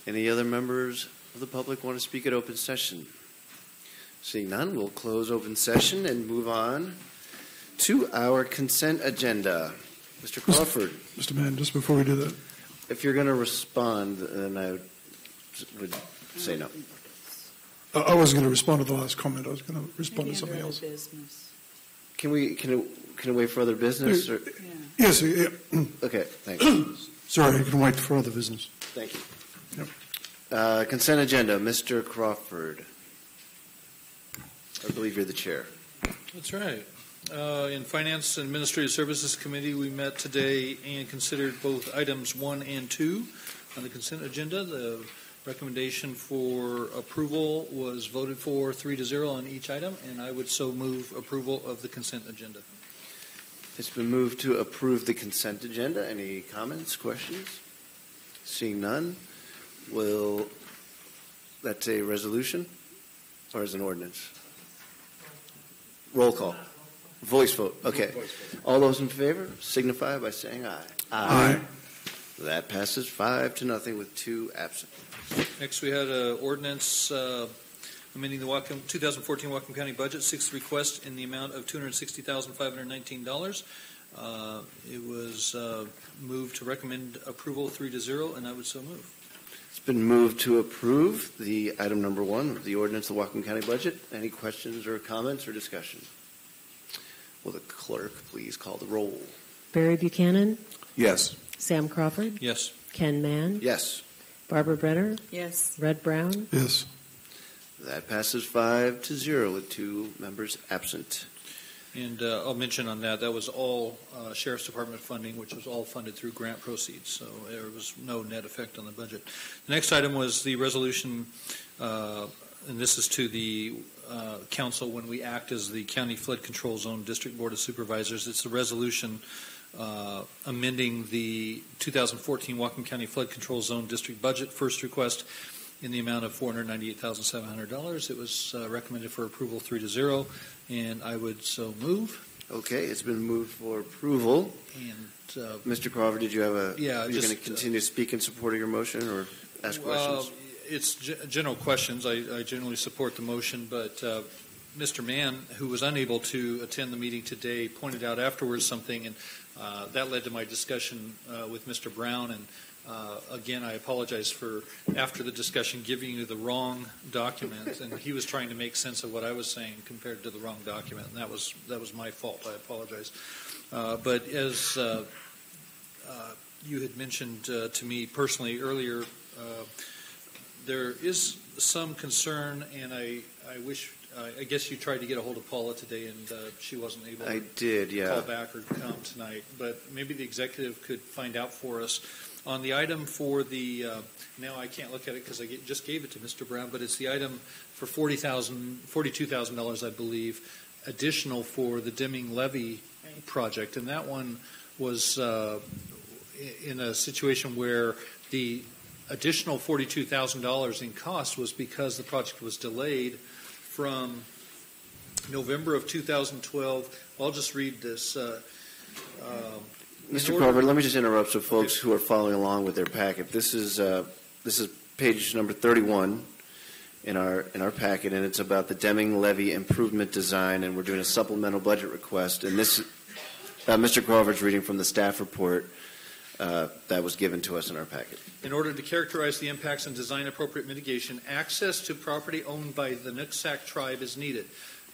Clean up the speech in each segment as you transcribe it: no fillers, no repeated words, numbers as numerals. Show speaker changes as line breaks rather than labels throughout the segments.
Any other members of the public want to speak at open session? Seeing none, we'll close open session and move on to our consent agenda. Mr. Crawford.
Mr. Mann, just before we do that.
If you're going to respond, then I would say no.
I wasn't going to respond to the last comment. I was going to respond to something else.
Business.
Can it wait for other business? Or?
Yeah.
Yes. Yeah.
Okay, thanks.
Sorry, I can wait for other business.
Thank you.
Yep.
Consent agenda, Mr. Crawford. I believe you're the chair.
That's right. In Finance and Administrative Services Committee, we met today and considered both items 1 and 2 on the consent agenda. The recommendation for approval was voted for 3-0 on each item, and I would so move approval of the consent agenda.
It's been moved to approve the consent agenda. Any comments, questions? Seeing none, will that's a resolution or is an ordinance? Roll call. Voice vote. Okay. All those in favor signify by saying aye.
Aye.
That passes 5-0 with 2 absent.
Next, we had an ordinance amending the 2014 Whatcom County budget, 6th request in the amount of $260,519. It was moved to recommend approval 3-0, and I would so move.
It's been moved to approve the item number 1 of the ordinance of the Whatcom County budget. Any questions or comments or discussion? Will the clerk please call the roll?
Barry Buchanan,
Yes.
Sam Crawford,
Yes.
Ken Mann,
Yes.
Barbara Brenner,
Yes.
Rud Browne,
Yes.
That passes 5-0 with 2 members absent.
And I'll mention on that was all Sheriff's Department funding, which was all funded through grant proceeds, so there was no net effect on the budget. The next item was the resolution, and this is to the council when we act as the County Flood Control Zone District Board of Supervisors. It's a resolution amending the 2014 Whatcom County Flood Control Zone District budget, first request in the amount of $498,700. It was recommended for approval 3-0, and I would so move.
Okay, it's been moved for approval.
And
Mr. Crawford, did you have a?
Yeah,
you're going to continue to speak in support of your motion or ask questions?
It's general questions. I generally support the motion, but Mr. Mann, who was unable to attend the meeting today, pointed out afterwards something, and that led to my discussion with Mr. Browne. And again, I apologize for, after the discussion, giving you the wrong document, and he was trying to make sense of what I was saying compared to the wrong document, and that was my fault. I apologize. But as you had mentioned to me personally earlier, there is some concern, and I guess you tried to get a hold of Paula today, and she wasn't able to call back or come tonight. But maybe the executive could find out for us on the item for the. Now I can't look at it because I just gave it to Mr. Browne, but it's the item for $42,000, I believe, additional for the Deming Levee project, and that one was in a situation where the additional $42,000 in cost was because the project was delayed from November of 2012. I'll just read this.
Mr. Crawford, let me just interrupt so folks who are following along with their packet. This is page number 31 in our packet, and it's about the Deming Levee improvement design, and we're doing a supplemental budget request. And this, Mr. Crawford's reading from the staff report that was given to us in our packet.
In order to characterize the impacts and design appropriate mitigation, access to property owned by the Nooksack tribe is needed.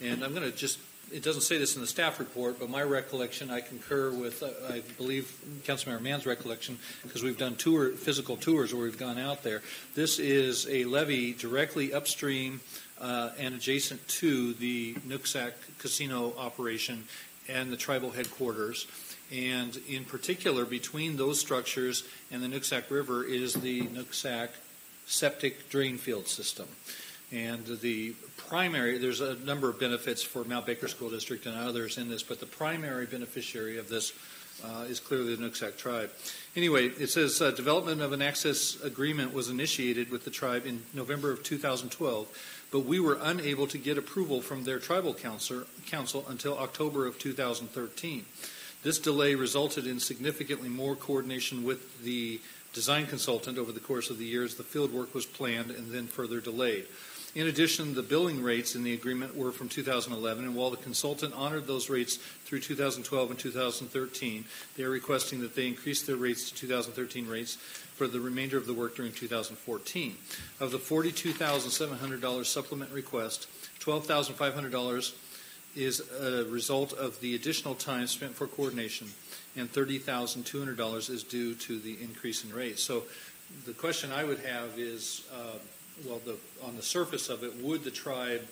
And I'm going to just, it doesn't say this in the staff report, but my recollection, I concur with, I believe, Councilmember Mann's recollection, because we've done physical tours where we've gone out there. This is a levee directly upstream and adjacent to the Nooksack casino operation and the tribal headquarters. And in particular, between those structures and the Nooksack River is the Nooksack septic drain field system. And the primary, there's a number of benefits for Mount Baker School District and others in this, but the primary beneficiary of this is clearly the Nooksack tribe. Anyway, it says development of an access agreement was initiated with the tribe in November of 2012, but we were unable to get approval from their tribal council until October of 2013. This delay resulted in significantly more coordination with the design consultant over the course of the years the field work was planned and then further delayed. In addition, the billing rates in the agreement were from 2011, and while the consultant honored those rates through 2012 and 2013, they are requesting that they increase their rates to 2013 rates for the remainder of the work during 2014. Of the $42,700 supplement request, $12,500 is a result of the additional time spent for coordination, and $30,200 is due to the increase in rates. So the question I would have is, on the surface of it, would the tribe,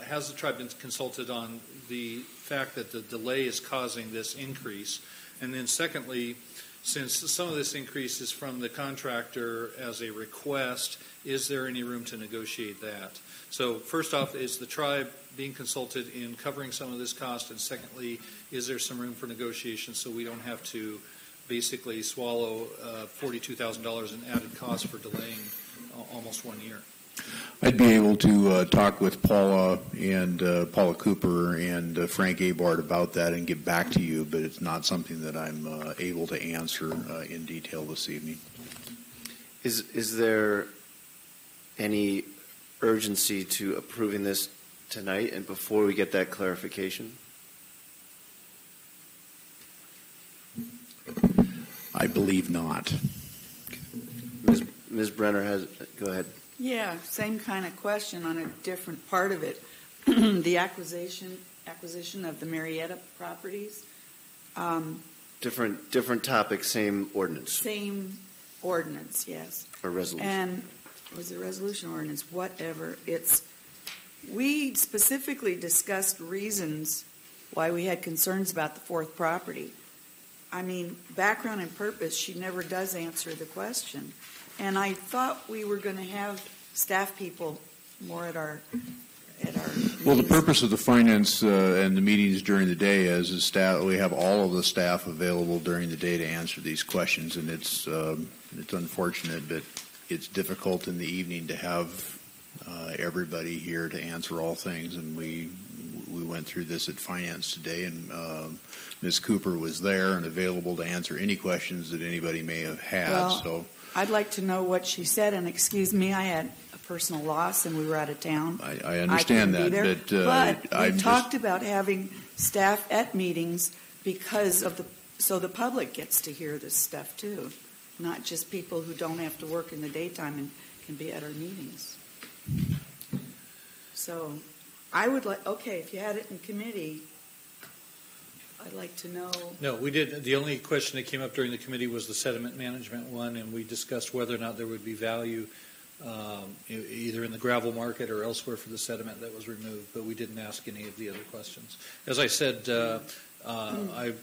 has the tribe been consulted on the fact that the delay is causing this increase? And then secondly, since some of this increase is from the contractor as a request, is there any room to negotiate that? So first off, is the tribe being consulted in covering some of this cost? And secondly, is there some room for negotiation so we don't have to basically swallow $42,000 in added costs for delaying almost 1 year?
I'd be able to talk with Paula Cooper and Frank Abart about that and get back to you, but it's not something that I'm able to answer in detail this evening.
Is there any urgency to approving this tonight and before we get that clarification?
I believe not.
Ms. Brenner go ahead.
Yeah, same kind of question on a different part of it. The acquisition of the Marietta properties.
Different topic, same ordinance.
Same ordinance, yes.
Or resolution.
And was it a resolution or ordinance? Whatever. We specifically discussed reasons why we had concerns about the fourth property. I mean, background and purpose, she never does answer the question. And I thought we were going to have staff people more at our
Well, the
meetings.
purpose of the finance and the meetings during the day is staff. We have all of the staff available during the day to answer these questions, and it's unfortunate, but it's difficult in the evening to have everybody here to answer all things. And we went through this at finance today, and Ms. Cooper was there and available to answer any questions that anybody may have had.
Well,
so
I'd like to know what she said, and excuse me, I had a personal loss and we were out of town.
I understand
I
that,
but we talked about having staff at meetings because of so the public gets to hear this stuff too, not just people who don't have to work in the daytime and can be at our meetings. So I would like, okay, if you had it in committee, I'd like to know.
No, we did. The only question that came up during the committee was the sediment management one, and we discussed whether or not there would be value either in the gravel market or elsewhere for the sediment that was removed, but we didn't ask any of the other questions. As I said, I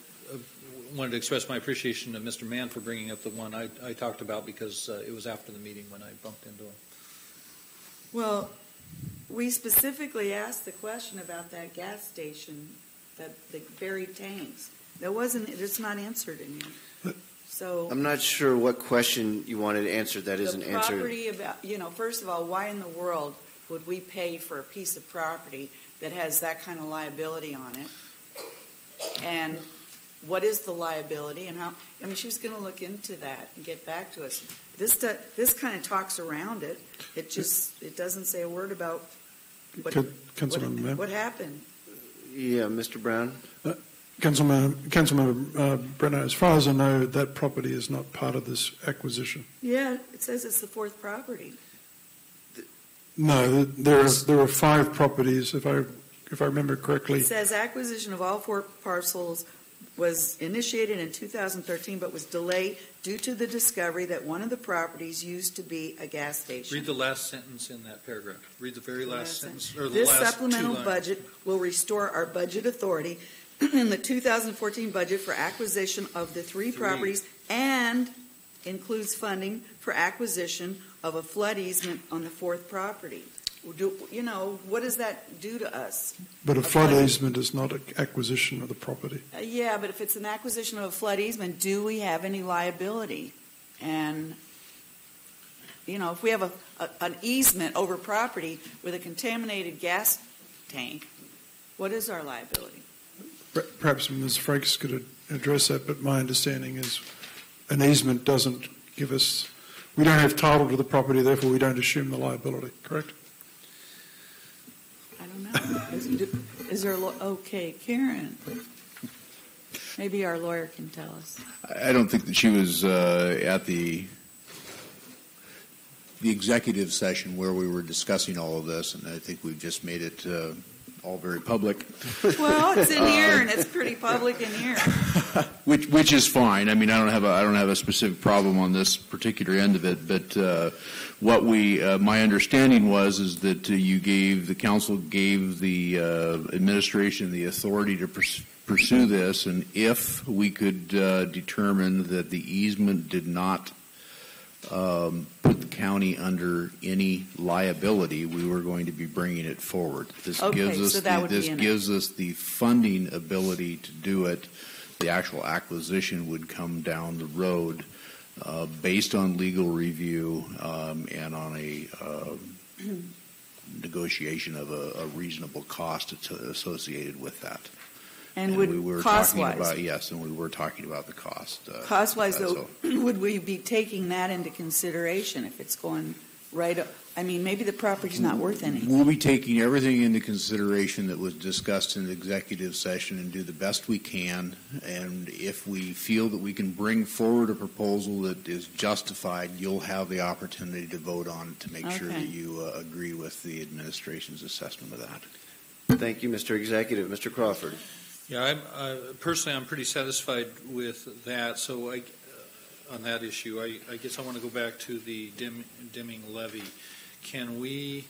wanted to express my appreciation to Mr. Mann for bringing up the one I talked about because it was after the meeting when I bumped into him.
Well, we specifically asked the question about that gas station, the buried tanks. It's not answered in here. So
I'm not sure what question you wanted answered that isn't answered.
The property about, first of all, why in the world would we pay for a piece of property that has that kind of liability on it? And what is the liability and how? I mean, she was going to look into that and get back to us. This kind of talks around it. It doesn't say a word about what happened.
Yeah, Mr. Browne.
Councilmember Brenner, as far as I know, that property is not part of this acquisition.
Yeah, it says it's the fourth property.
No, there are 5 properties, if I remember correctly.
It says acquisition of all 4 parcels was initiated in 2013, but was delayed due to the discovery that one of the properties used to be a gas station.
Read the last sentence in that paragraph. Read the very last sentence. Or the
this
last
supplemental
2 lines.
budget will restore our budget authority in the 2014 budget for acquisition of the 3 properties and includes funding for acquisition of a flood easement on the 4th property. What does that do to us?
But a flood easement is not an acquisition of the property.
Yeah, but if it's an acquisition of a flood easement, do we have any liability? And, if we have an easement over property with a contaminated gas tank, what is our liability?
Perhaps Ms. Frakes could address that, but my understanding is an easement doesn't give us, we don't have title to the property, therefore we don't assume the liability, correct?
I don't know. Is there, okay, Karen, maybe our lawyer can tell us.
I don't think that she was at the executive session where we were discussing all of this, and I think we've just made it all very public.
Well, it's in here, and it's pretty public in here.
Which is fine. I mean, I don't have a specific problem on this particular end of it, but what my understanding is that the council gave the administration the authority to pursue this, and if we could determine that the easement did not put the county under any liability, we were going to be bringing it forward. This gives us the funding ability to do it. The actual acquisition would come down the road based on legal review and on a negotiation of a reasonable cost associated with that.
And
we
would
were
cost-wise?
talking about, yes, and we were talking about the cost.
Cost-wise, though, would we be taking that into consideration if it's going right up? I mean, maybe the property's not worth anything.
We'll be taking everything into consideration that was discussed in the executive session and do the best we can. And if we feel that we can bring forward a proposal that is justified, you'll have the opportunity to vote on it to make sure that you agree with the administration's assessment of that.
Thank you, Mr. Executive. Mr. Crawford.
Yeah, personally, I'm pretty satisfied with that. So on that issue, I guess I want to go back to the dimming levy. Can we,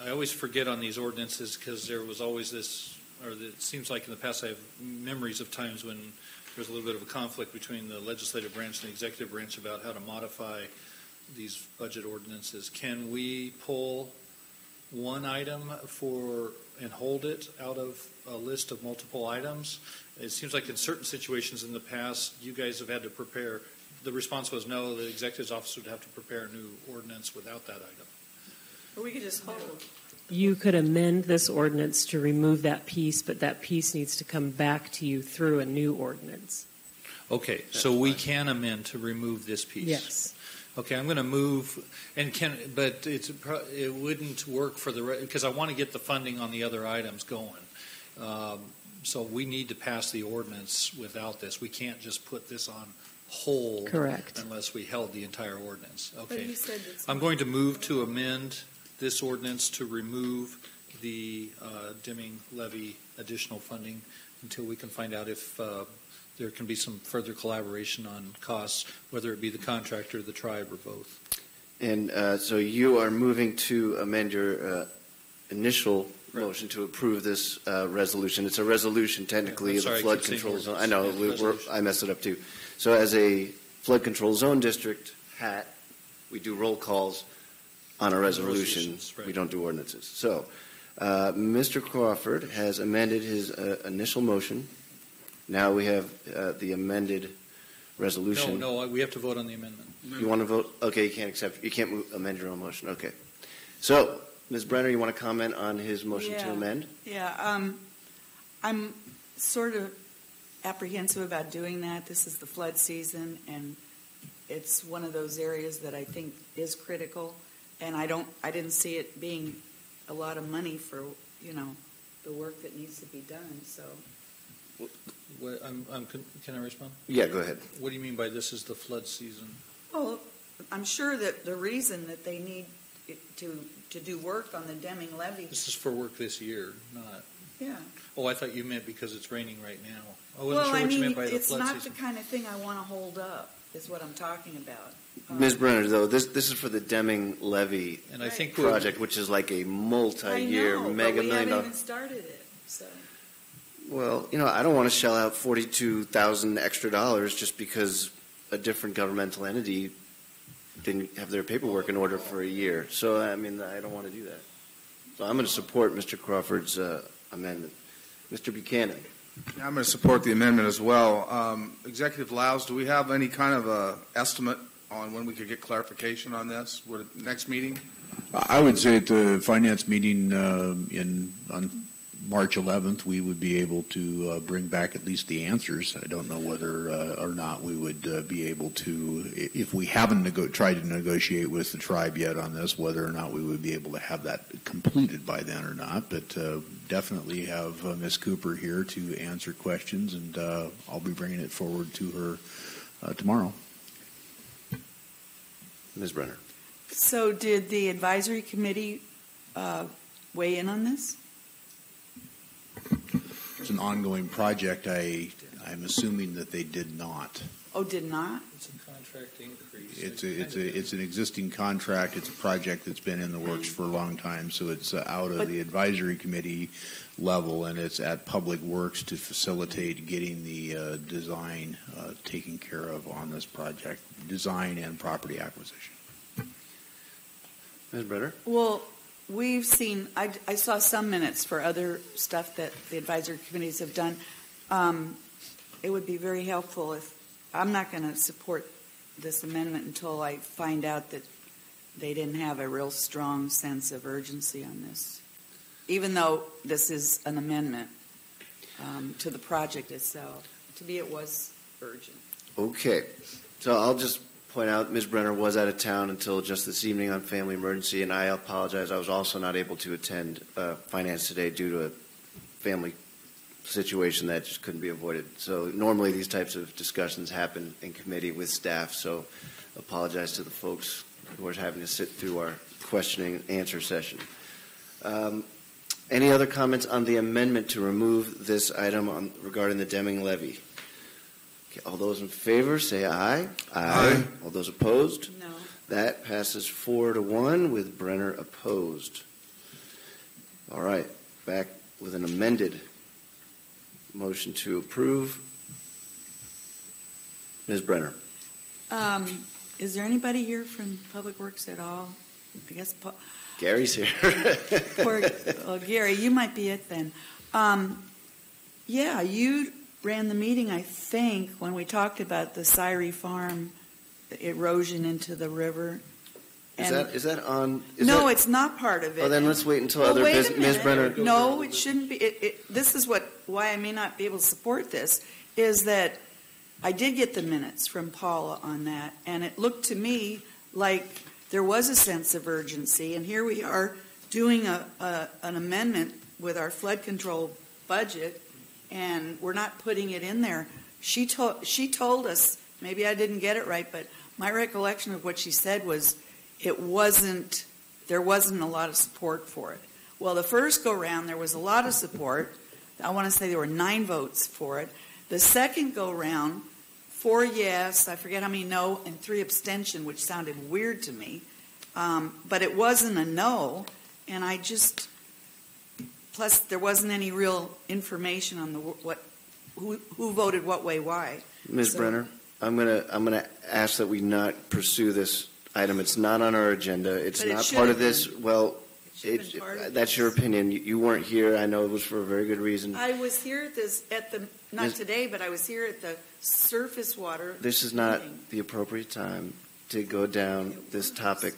I always forget on these ordinances because there was always this, or it seems like in the past I have memories of times when there was a little bit of a conflict between the legislative branch and the executive branch about how to modify these budget ordinances. Can we pull one item and hold it out of a list of multiple items? It seems like in certain situations in the past, you guys have had to prepare. The response was no, the executive's office would have to prepare a new ordinance without that item.
Or we could just hold.
You could amend this ordinance to remove that piece, but that piece needs to come back to you through a new ordinance.
Okay, so we can amend to remove this piece.
Yes.
Okay, I'm going to move, but it wouldn't work for because I want to get the funding on the other items going. So we need to pass the ordinance without this. We can't just put this on hold.
Correct.
Unless we held the entire ordinance. Okay.
But you said
I'm going to move to amend this ordinance to remove the dimming levy additional funding until we can find out if there can be some further collaboration on costs, whether it be the contractor, the tribe, or both.
And so you are moving to amend your initial motion to approve this resolution. It's a resolution technically of the flood control zone. I know, I messed it up too. So as a flood control zone district hat, we do roll calls on a resolution.
Right.
We don't do ordinances. So Mr. Crawford has amended his initial motion. Now we have the amended resolution.
No, we have to vote on the amendment.
You want to vote? Okay, you can't amend your own motion. Okay. So, Ms. Brenner, you want to comment on his motion to amend?
Yeah, I'm sort of apprehensive about doing that. This is the flood season, and it's one of those areas that I think is critical, and I didn't see it being a lot of money for, the work that needs to be done, so.
Can I respond?
Yeah, go ahead.
What do you mean by this is the flood season?
Well, I'm sure that the reason that they need to do work on the Deming levee.
This is for work this year, not.
Yeah.
Oh, I thought you meant because it's raining right now. I wasn't
Well,
sure
I
what you
mean,
meant by the
it's
flood
not
season.
the kind of thing I want to hold up, is what I'm talking about.
Ms. Brenner, though, this is for the Deming levee
And I think
project, which is like a multi-year,
I know,
mega
but we
million dollar.
haven't even started it, so.
Well, I don't want to shell out $42,000 extra just because a different governmental entity didn't have their paperwork in order for a year. So, I don't want to do that. So I'm going to support Mr. Crawford's amendment. Mr. Buchanan.
Yeah, I'm going to support the amendment as well. Executive Lows, do we have any kind of estimate on when we could get clarification on this? Next meeting?
I would say at the finance meeting on March 11th, we would be able to bring back at least the answers. I don't know whether or not we would be able to, if we haven't tried to negotiate with the tribe yet on this, whether or not we would be able to have that completed by then or not. But definitely have Ms. Cooper here to answer questions, and I'll be bringing it forward to her tomorrow.
Ms. Brenner.
So did the advisory committee weigh in on this?
It's an ongoing project. I'm assuming that they did not.
Oh, did not?
It's a contract increase.
It's an existing contract. It's a project that's been in the works for a long time, so it's out of the advisory committee level, and it's at Public Works to facilitate getting the design taken care of on this project, design and property acquisition.
Ms. Brenner?
Well, we've seen, I saw some minutes for other stuff that the advisory committees have done. It would be very helpful if, I'm not going to support this amendment until I find out that they didn't have a real strong sense of urgency on this, even though this is an amendment to the project itself. To me, it was urgent.
Okay. So I'll just point out Ms. Brenner was out of town until just this evening on family emergency, and I apologize. I was also not able to attend finance today due to a family situation that just couldn't be avoided. So normally these types of discussions happen in committee with staff, so apologize to the folks who are having to sit through our questioning and answer session. Any other comments on the amendment to remove this item regarding the Deming levy? Okay, all those in favor say aye. Aye. All those opposed?
No.
That passes 4-1 with Brenner opposed. All right, back with an amended motion to approve. Ms. Brenner.
Is there anybody here from Public Works at all? I guess
Gary's here.
Gary, you might be it then. Yeah, you ran the meeting, I think, when we talked about the Syrie Farm erosion into the river.
Is that on?
It's not part of it.
Oh, then let's wait until other business. Ms. Brenner.
No, it shouldn't be. This is why I may not be able to support this, is that I did get the minutes from Paula on that, and it looked to me like there was a sense of urgency, and here we are doing an amendment with our flood control budget, and we're not putting it in there. She told us, maybe I didn't get it right, but my recollection of what she said was there wasn't a lot of support for it. Well, the first go-round, there was a lot of support. I want to say there were 9 votes for it. The second go-round, 4 yes, I forget how many no, and 3 abstention, which sounded weird to me. But it wasn't a no, and plus there wasn't any real information on who voted what way, why.
Ms. Brenner, I'm gonna ask that we not pursue this item. It's not on our agenda. It's not part of this. Well, that's your opinion. You weren't here. I know it was for a very good reason.
I was here not today, but I was here at the surface water.
This is not the appropriate time to go down this topic.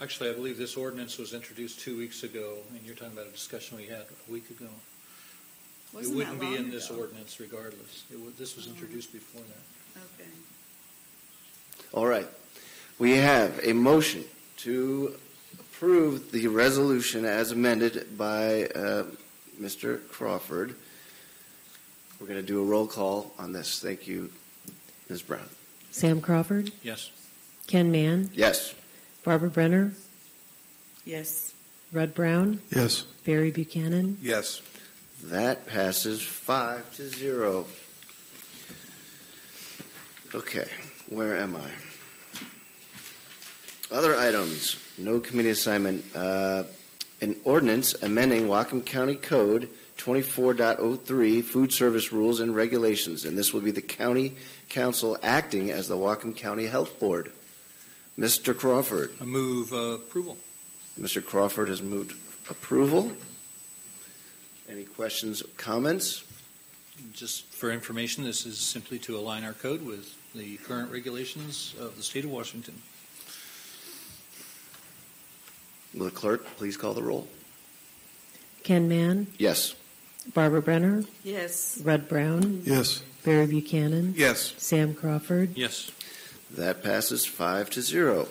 Actually, I believe this ordinance was introduced 2 weeks ago, and you're talking about a discussion we had a week ago. It wouldn't be in this ordinance regardless. This was introduced before that.
Okay.
All right. We have a motion to approve the resolution as amended by Mr. Crawford. We're going to do a roll call on this. Thank you, Ms. Brown.
Sam Crawford?
Yes.
Ken Mann?
Yes.
Barbara Brenner?
Yes.
Rud Browne?
Yes.
Barry Buchanan?
Yes.
That passes 5-0. Okay, where am I? Other items, no committee assignment. An ordinance amending Whatcom County Code 24.03 food service rules and regulations, and this will be the county council acting as the Whatcom County Health Board. Mr. Crawford.
I move approval.
Mr. Crawford has moved approval. Any questions or comments?
Just for information, this is simply to align our code with the current regulations of the state of Washington.
Will the clerk please call the roll?
Ken Mann?
Yes.
Barbara Brenner,
Yes.
Rud Browne,
Yes.
Barry Buchanan,
Yes.
Sam Crawford,
Yes.
That passes 5-0.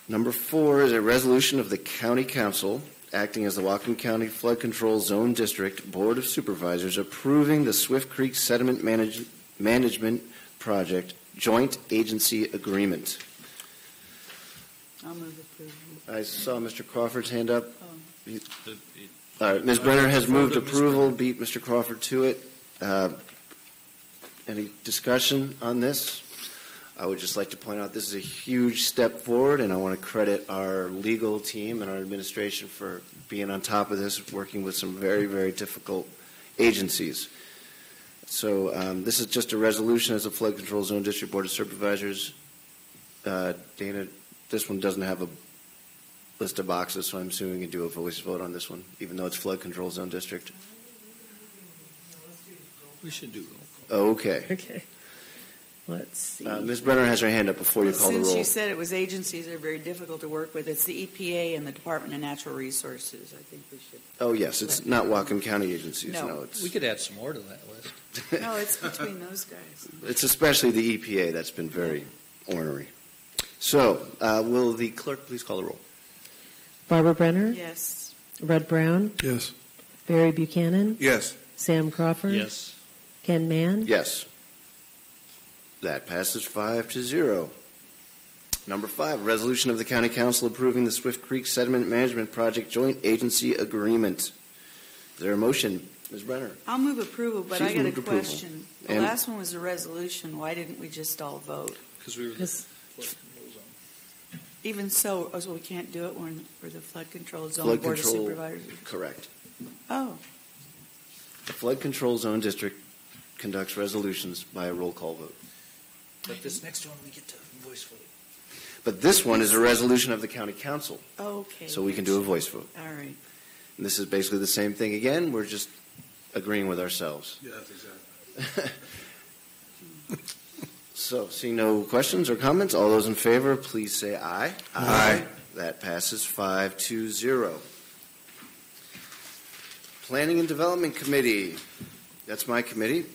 Number 4 is a resolution of the County Council acting as the Whatcom County Flood Control Zone District Board of Supervisors approving the Swift Creek Sediment Management Project Joint Agency Agreement.
I'll move approval.
I saw Mr. Crawford's hand up.
Oh.
All right, Ms. Brenner has moved approval, beat Mr. Crawford to it. Any discussion on this? I would just like to point out this is a huge step forward, and I want to credit our legal team and our administration for being on top of this, working with some very, very difficult agencies. So this is just a resolution as a Flood Control Zone District Board of Supervisors. Dana, this one doesn't have a list of boxes, so I'm assuming we can do a voice vote on this one, even though it's Flood Control Zone District.
We should do
Okay.
Okay. Let's see.
Ms. Brenner has her hand up before you call the roll.
Since you said it was agencies that are very difficult to work with, it's the EPA and the Department of Natural Resources. I think we should.
Oh, yes, it's not Whatcom County agencies.
No.
No, it's,
We could add some more to that list.
No, it's between those guys.
it's especially the EPA that's been very ornery. So, will the clerk please call the roll?
Barbara Brenner,
Yes.
Rud Browne,
Yes.
Barry Buchanan,
Yes.
Sam Crawford,
Yes.
Ken Mann,
Yes. That passes 5-0. Number 5, resolution of the County Council approving the Swift Creek Sediment Management Project Joint Agency Agreement. Is there a motion? Ms. Brenner?
I'll move approval, but
She's
I got a
moved approval.
question. The
And-
last one was a resolution. Why didn't we just all vote?
Because we were the
Yes.
flood control zone.
Even so, we can't do it when we're the Flood Control Zone
Flood
Board
control-
of Supervisors?
Correct.
Oh,
The Flood Control Zone District conducts resolutions by a roll call vote.
But this next one, we get to voice vote.
But this one is a resolution of the County Council,
okay.
so we can do a voice vote.
All right.
And this is basically the same thing again. We're just agreeing with ourselves.
Yes, exactly.
So, seeing no questions or comments, all those in favor, please say aye.
Aye.
That passes 5-0. Planning and Development Committee. That's my committee.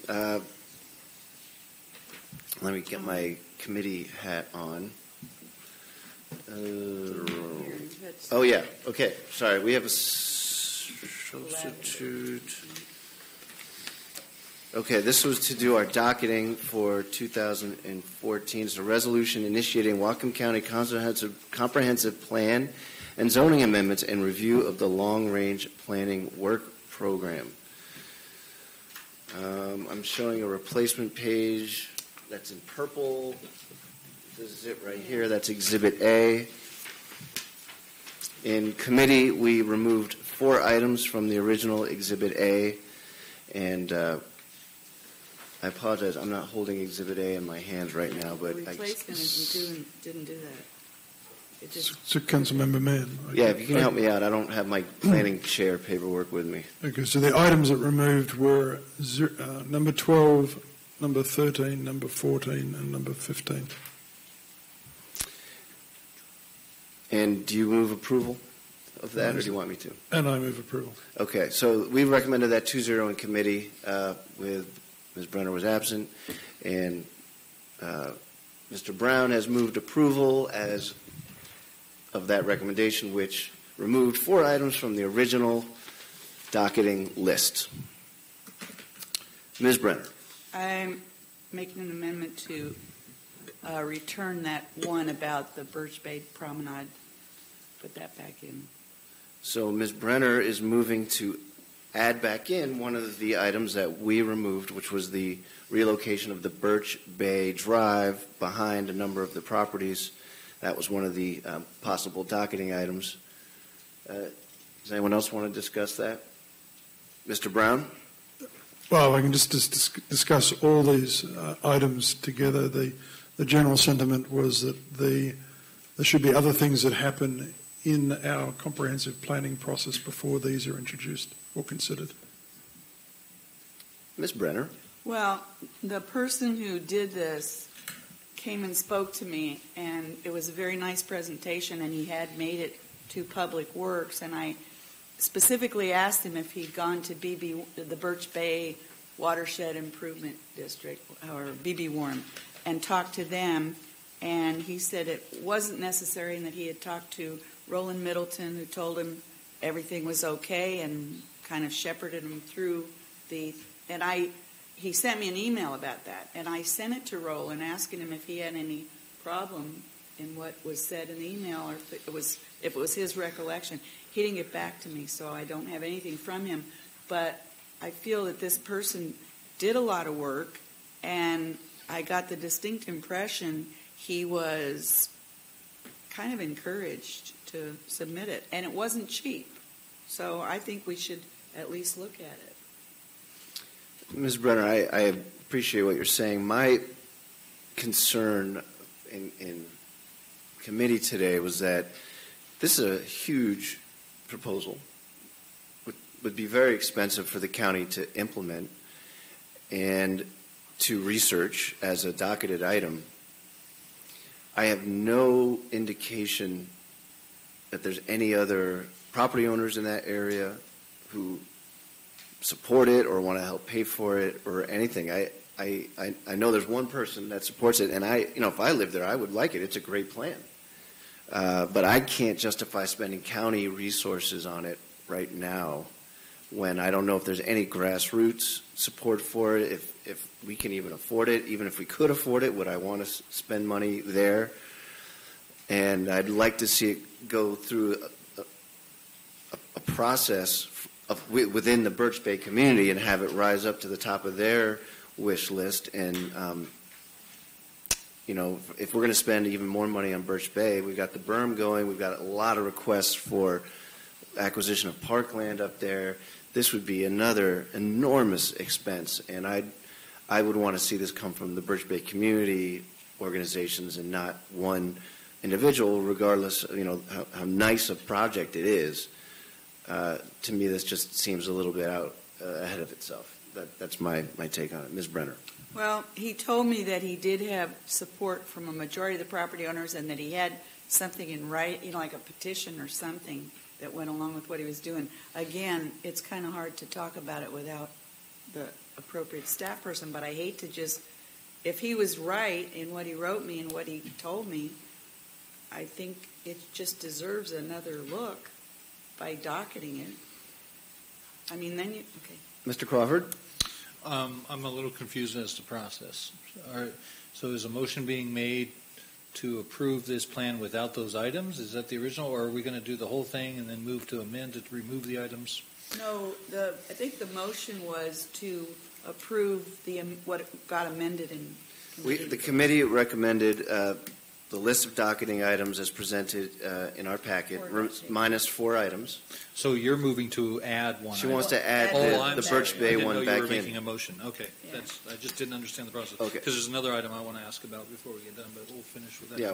Let me get my committee hat on. Oh, yeah. Okay. Sorry. We have a substitute. Okay. This was to do our docketing for 2014. It's a resolution initiating Whatcom County Comprehensive Plan and zoning amendments and review of the long-range planning work program. I'm showing a replacement page that's in purple. This is it right here. That's Exhibit A. In committee, we removed 4 items from the original Exhibit A, and I apologize. I'm not holding Exhibit A in my hands right now, but
Replacement didn't do that. It just,
So Councilmember Mann.
yeah, if you can help me out, I don't have my planning chair paperwork with me.
Okay, so the items that removed were number 12, number 13, number 14, and number 15.
And do you move approval of that, or do you want me to?
And I move approval.
Okay, so we recommended that 2-0 in committee with Ms. Brenner was absent, and Mr. Browne has moved approval as of that recommendation, which removed 4 items from the original docketing list. Ms. Brenner.
I'm making an amendment to return that one about the Birch Bay Promenade, put that back in.
So Ms. Brenner is moving to add back in one of the items that we removed, which was the relocation of the Birch Bay Drive behind a number of the properties. That was one of the possible docketing items. Does anyone else want to discuss that? Mr. Browne?
Well, I can just discuss all these items together. The general sentiment was that there should be other things that happen in our comprehensive planning process before these are introduced or considered.
Ms. Brenner?
Well, the person who did this came and spoke to me, and it was a very nice presentation, and he had made it to Public Works, and I specifically asked him if he'd gone to the Birch Bay Watershed Improvement District, or BB Warm, and talked to them, and he said it wasn't necessary and that he had talked to Roland Middleton, who told him everything was okay and kind of shepherded him through he sent me an email about that, and I sent it to Roland asking him if he had any problem in what was said in the email, or if it was his recollection. He didn't get back to me, so I don't have anything from him. But I feel that this person did a lot of work, and I got the distinct impression he was kind of encouraged to submit it, and it wasn't cheap. So I think we should at least look at it.
Ms. Brenner, I appreciate what you're saying. My concern in committee today was that this is a huge proposal. Would be very expensive for the county to implement and to research as a docketed item. I have no indication that there's any other property owners in that area who support it or want to help pay for it or anything. I know there's one person that supports it, and if I lived there, I would like it. It's a great plan. But I can't justify spending county resources on it right now when I don't know if there's any grassroots support for it, if we can even afford it. Even if we could afford it, would I want to spend money there? And I'd like to see it go through a process within the Birch Bay community and have it rise up to the top of their wish list. And, if we're going to spend even more money on Birch Bay, we've got the berm going, we've got a lot of requests for acquisition of parkland up there. This would be another enormous expense, and I would want to see this come from the Birch Bay community organizations and not one individual, regardless, how nice a project it is. To me, this just seems a little bit out ahead of itself. That's my take on it. Ms. Brenner.
Well, he told me that he did have support from a majority of the property owners and that he had something in writing, like a petition or something that went along with what he was doing. Again, it's kind of hard to talk about it without the appropriate staff person, but I hate to if he was right in what he wrote me and what he told me, I think it just deserves another look by docketing it. I mean, then okay.
Mr. Crawford?
I'm a little confused as to process. So is a motion being made to approve this plan without those items? Is that the original, or are we going to do the whole thing and then move to amend to remove the items?
No, I think the motion was to approve what got amended in committee.
The committee recommended the list of docketing items as presented in our packet, minus 4 items.
So you're moving to add one.
She wants to add the Birch Bay one back in.
You were making a motion. Okay,
Yeah.
I just didn't understand the process.
Okay.
Because there's another item I want to ask about before we get done, but we'll finish with that.
Yeah,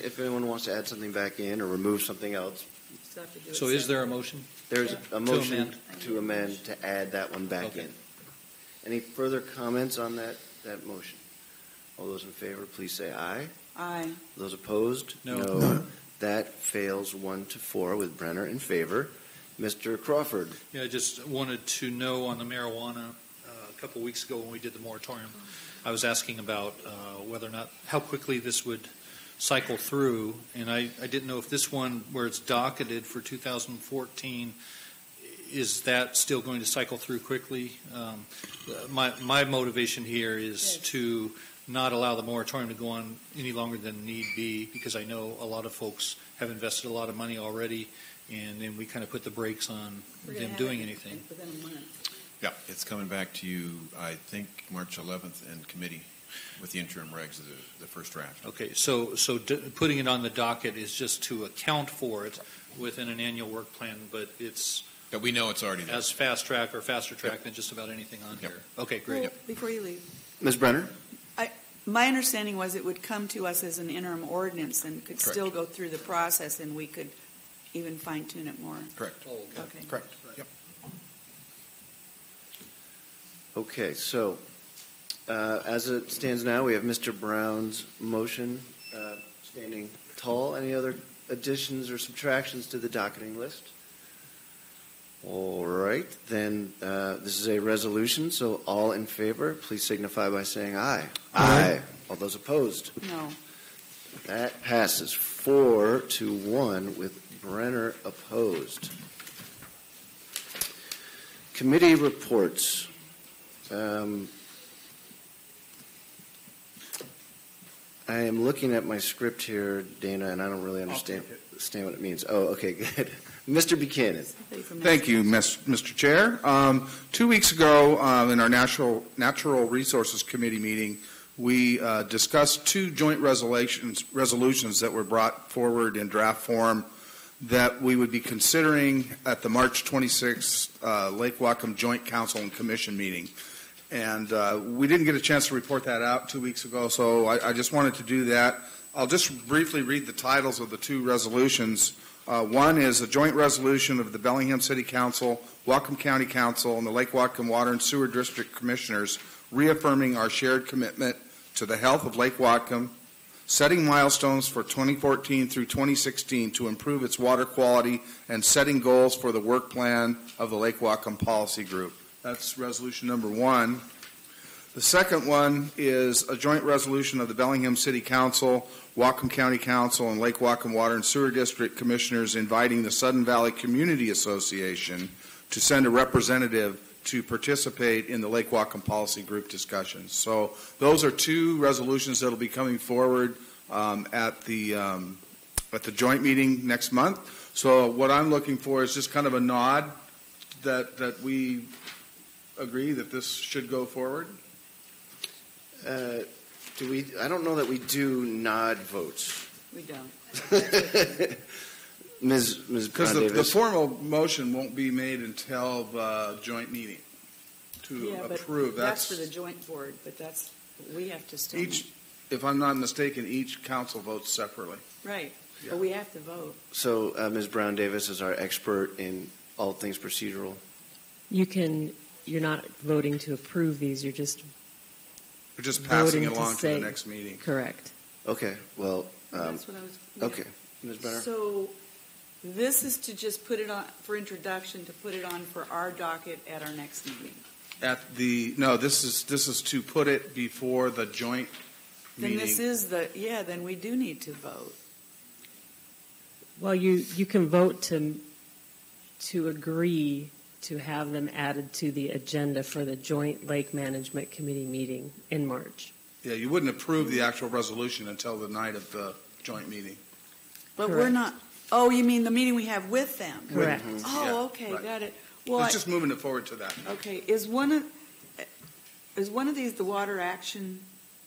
if anyone wants to add something back in or remove something else,
Still have to do it
So is there a
separate.
motion?
there's a motion
To
amend to add that one back
Okay.
in. Any further comments on that motion? All those in favor, please say aye.
Aye.
Those opposed?
No.
That fails 1-4 with Brenner in favor. Mr. Crawford.
Yeah, I just wanted to know on the marijuana, a couple of weeks ago when we did the moratorium, I was asking about whether or not, how quickly this would cycle through, and I didn't know if this one, where it's docketed for 2014, is that still going to cycle through quickly? My motivation here is to not allow the moratorium to go on any longer than need be, because I know a lot of folks have invested a lot of money already, and then we kind of put the brakes on them doing anything.
Within a month.
Yeah, it's coming back to you, I think, March 11th in committee with the interim regs of the first draft.
Okay, so putting it on the docket is just to account for it within an annual work plan, but it's
That we know it's already there.
as fast track or faster track than just about anything on
Yep.
here. Okay, great.
Well, before you leave,
Ms. Brenner?
my understanding was it would come to us as an interim ordinance and could still go through the process, and we could even fine tune it more.
Correct.
Okay.
Correct. Yep.
Okay, so as it stands now, we have Mr. Brown's motion standing tall. Any other additions or subtractions to the docketing list? All right, then this is a resolution, so all in favor, please signify by saying aye.
Aye.
All those opposed?
No.
That passes 4-1 with Brenner opposed. Committee reports. I am looking at my script here, Dana, and I don't really understand what it means. Oh, okay, good. Mr. Buchanan.
Thank you, Mr. Chair. 2 weeks ago, in our Natural Resources Committee meeting, we discussed two joint resolutions that were brought forward in draft form that we would be considering at the March 26th Lake Whatcom Joint Council and Commission meeting. And we didn't get a chance to report that out 2 weeks ago, so I just wanted to do that. I'll just briefly read the titles of the two resolutions. One is a joint resolution of the Bellingham City Council, Whatcom County Council, and the Lake Whatcom Water and Sewer District Commissioners reaffirming our shared commitment to the health of Lake Whatcom, setting milestones for 2014 through 2016 to improve its water quality, and setting goals for the work plan of the Lake Whatcom Policy Group. That's resolution number one. The second one is a joint resolution of the Bellingham City Council, Whatcom County Council, and Lake Whatcom Water and Sewer District Commissioners inviting the Sudden Valley Community Association to send a representative to participate in the Lake Whatcom Policy Group discussions. So those are two resolutions that will be coming forward at the joint meeting next month. So what I'm looking for is just kind of a nod that we agree that this should go forward.
Do we? I don't know that we do nod votes.
We don't.
Ms.
Because the formal motion won't be made until the joint meeting to approve.
That's for the joint board, but we have to still.
If I'm not mistaken, each council votes separately.
Right,
yeah.
But we have to vote.
So Ms. Brown Davis is our expert in all things procedural.
You're not voting to approve these, you're just
We're just passing it
voting
along to the next meeting.
Correct.
Okay, well,
That's what I was.
okay, Ms. Brenner.
So this is to just put it on for introduction, to put it on for our docket at our next meeting.
This is to put it before the joint meeting.
Then this is then we do need to vote.
Well, you can vote to agree to have them added to the agenda for the joint Lake Management Committee meeting in March.
Yeah, you wouldn't approve the actual resolution until the night of the joint meeting.
But
Correct.
we're not. Oh, you mean the meeting we have with them?
Correct.
Oh,
Yeah,
okay,
right.
got it. Well,
It's just moving it forward to that.
okay. Is one of these the water action?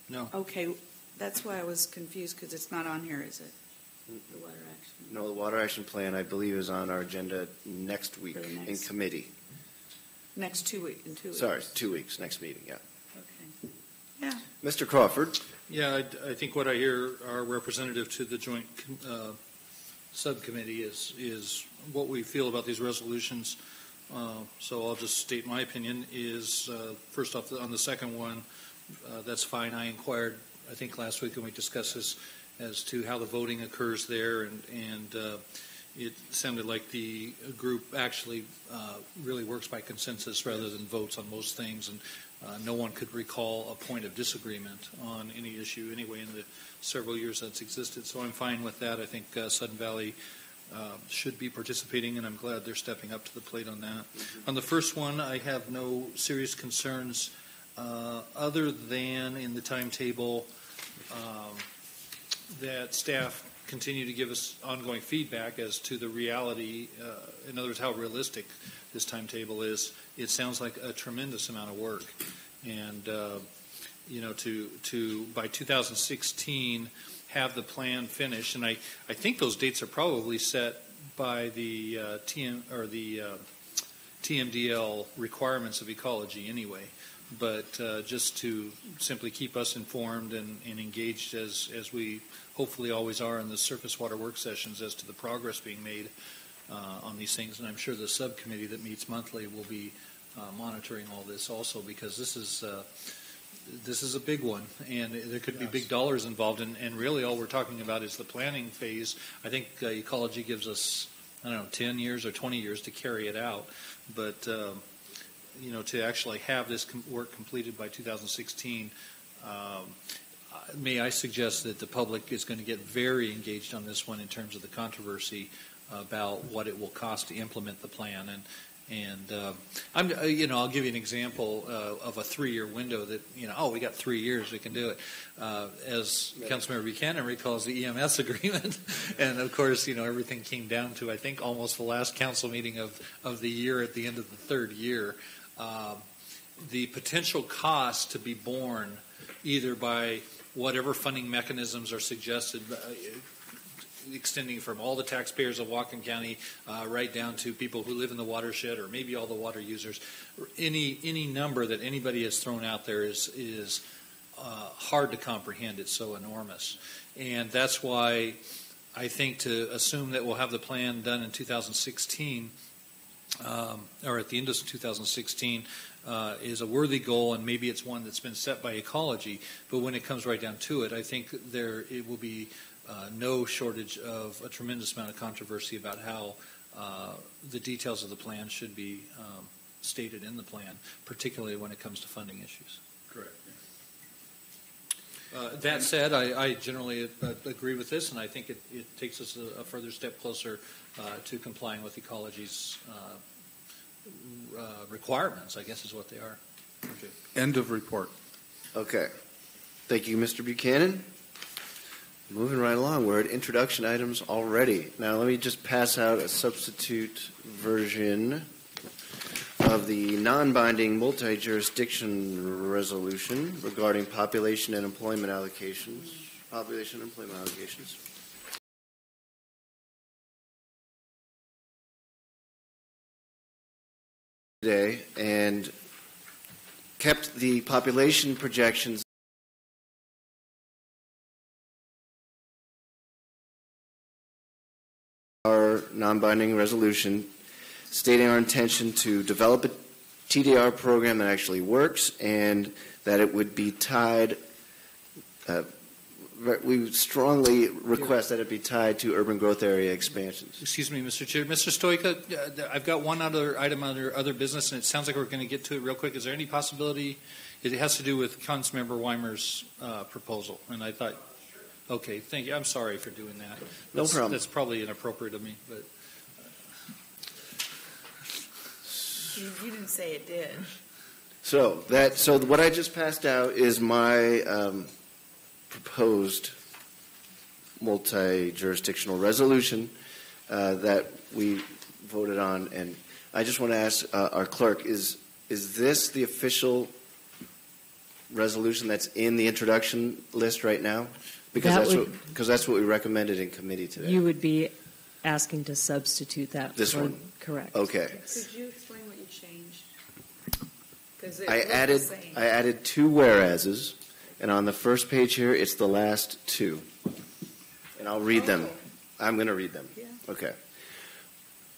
No.
Okay, that's why I was confused because it's not on here, is it? The water action.
No, the water action plan, I believe, is on our agenda next week in committee.
Next 2 weeks. In 2 weeks.
Sorry, 2 weeks, next meeting, yeah.
Okay. Yeah.
Mr. Crawford.
Yeah, I think what I hear our representative to the joint subcommittee is what we feel about these resolutions. So I'll just state my opinion is, first off, on the second one, that's fine. I inquired, I think last week when we discussed this, as to how the voting occurs there, and it sounded like the group actually really works by consensus rather than votes on most things, and no one could recall a point of disagreement on any issue anyway in the several years that's existed. So I'm fine with that. I think Sudden Valley should be participating, and I'm glad they're stepping up to the plate on that. On the first one, I have no serious concerns other than in the timetable that staff continue to give us ongoing feedback as to the reality, in other words, how realistic this timetable is. It sounds like a tremendous amount of work. And, to by 2016 have the plan finished, and I think those dates are probably set by the TMDL requirements of ecology anyway. But just to simply keep us informed and engaged as we hopefully always are in the surface water work sessions as to the progress being made on these things. And I'm sure the subcommittee that meets monthly will be monitoring all this also, because this is a big one, and there could be big dollars involved. And really all we're talking about is the planning phase. I think ecology gives us I don't know, 10 years or 20 years to carry it out. But, to actually have this work completed by 2016, may I suggest that the public is going to get very engaged on this one in terms of the controversy about what it will cost to implement the plan. I'll give you an example of a 3-year window that, we got 3 years, we can do it. As Councilmember Buchanan recalls the EMS agreement, and of course, everything came down to, I think, almost the last council meeting of the year at the end of the 3rd year. The potential cost to be borne either by whatever funding mechanisms are suggested, extending from all the taxpayers of Whatcom County right down to people who live in the watershed, or maybe all the water users. Any number that anybody has thrown out there is hard to comprehend. It's so enormous, and that's why I think to assume that we'll have the plan done in 2016 or at the end of 2016 is a worthy goal, and maybe it's one that's been set by ecology. But when it comes right down to it, I think it will be no shortage of a tremendous amount of controversy about how the details of the plan should be stated in the plan, particularly when it comes to funding issues.
Correct.
That said, I generally agree with this, and I think it takes us a further step closer to complying with ecology's requirements, I guess is what they are. Okay.
End of report.
Okay. Thank you, Mr. Buchanan. Moving right along, we're at introduction items already. Now let me just pass out a substitute version of the non-binding multi-jurisdiction resolution regarding population and employment allocations. Today, and kept the population projections our non-binding resolution stating our intention to develop a TDR program that actually works, and that it would be tied, we strongly request that it be tied to urban growth area expansions.
Excuse me, Mr. Chair. Mr. Stoika, I've got one other item under other business, and it sounds like we're going to get to it real quick. Is there any possibility it has to do with Councilmember Weimer's proposal? And I thought, okay, thank you. I'm sorry for doing that.
No problem.
That's probably inappropriate of me, but
You didn't say it did.
So what I just passed out is my proposed multi-jurisdictional resolution that we voted on, and I just want to ask our clerk: is this the official resolution that's in the introduction list right now? Because that's what we recommended in committee today.
You would be asking to substitute that.
This one?
Correct.
Okay.
Could you explain what you changed?
I added 2 whereases, and on the first page here, it's the last 2. And I'll read them. I'm going to read them.
Yeah.
Okay.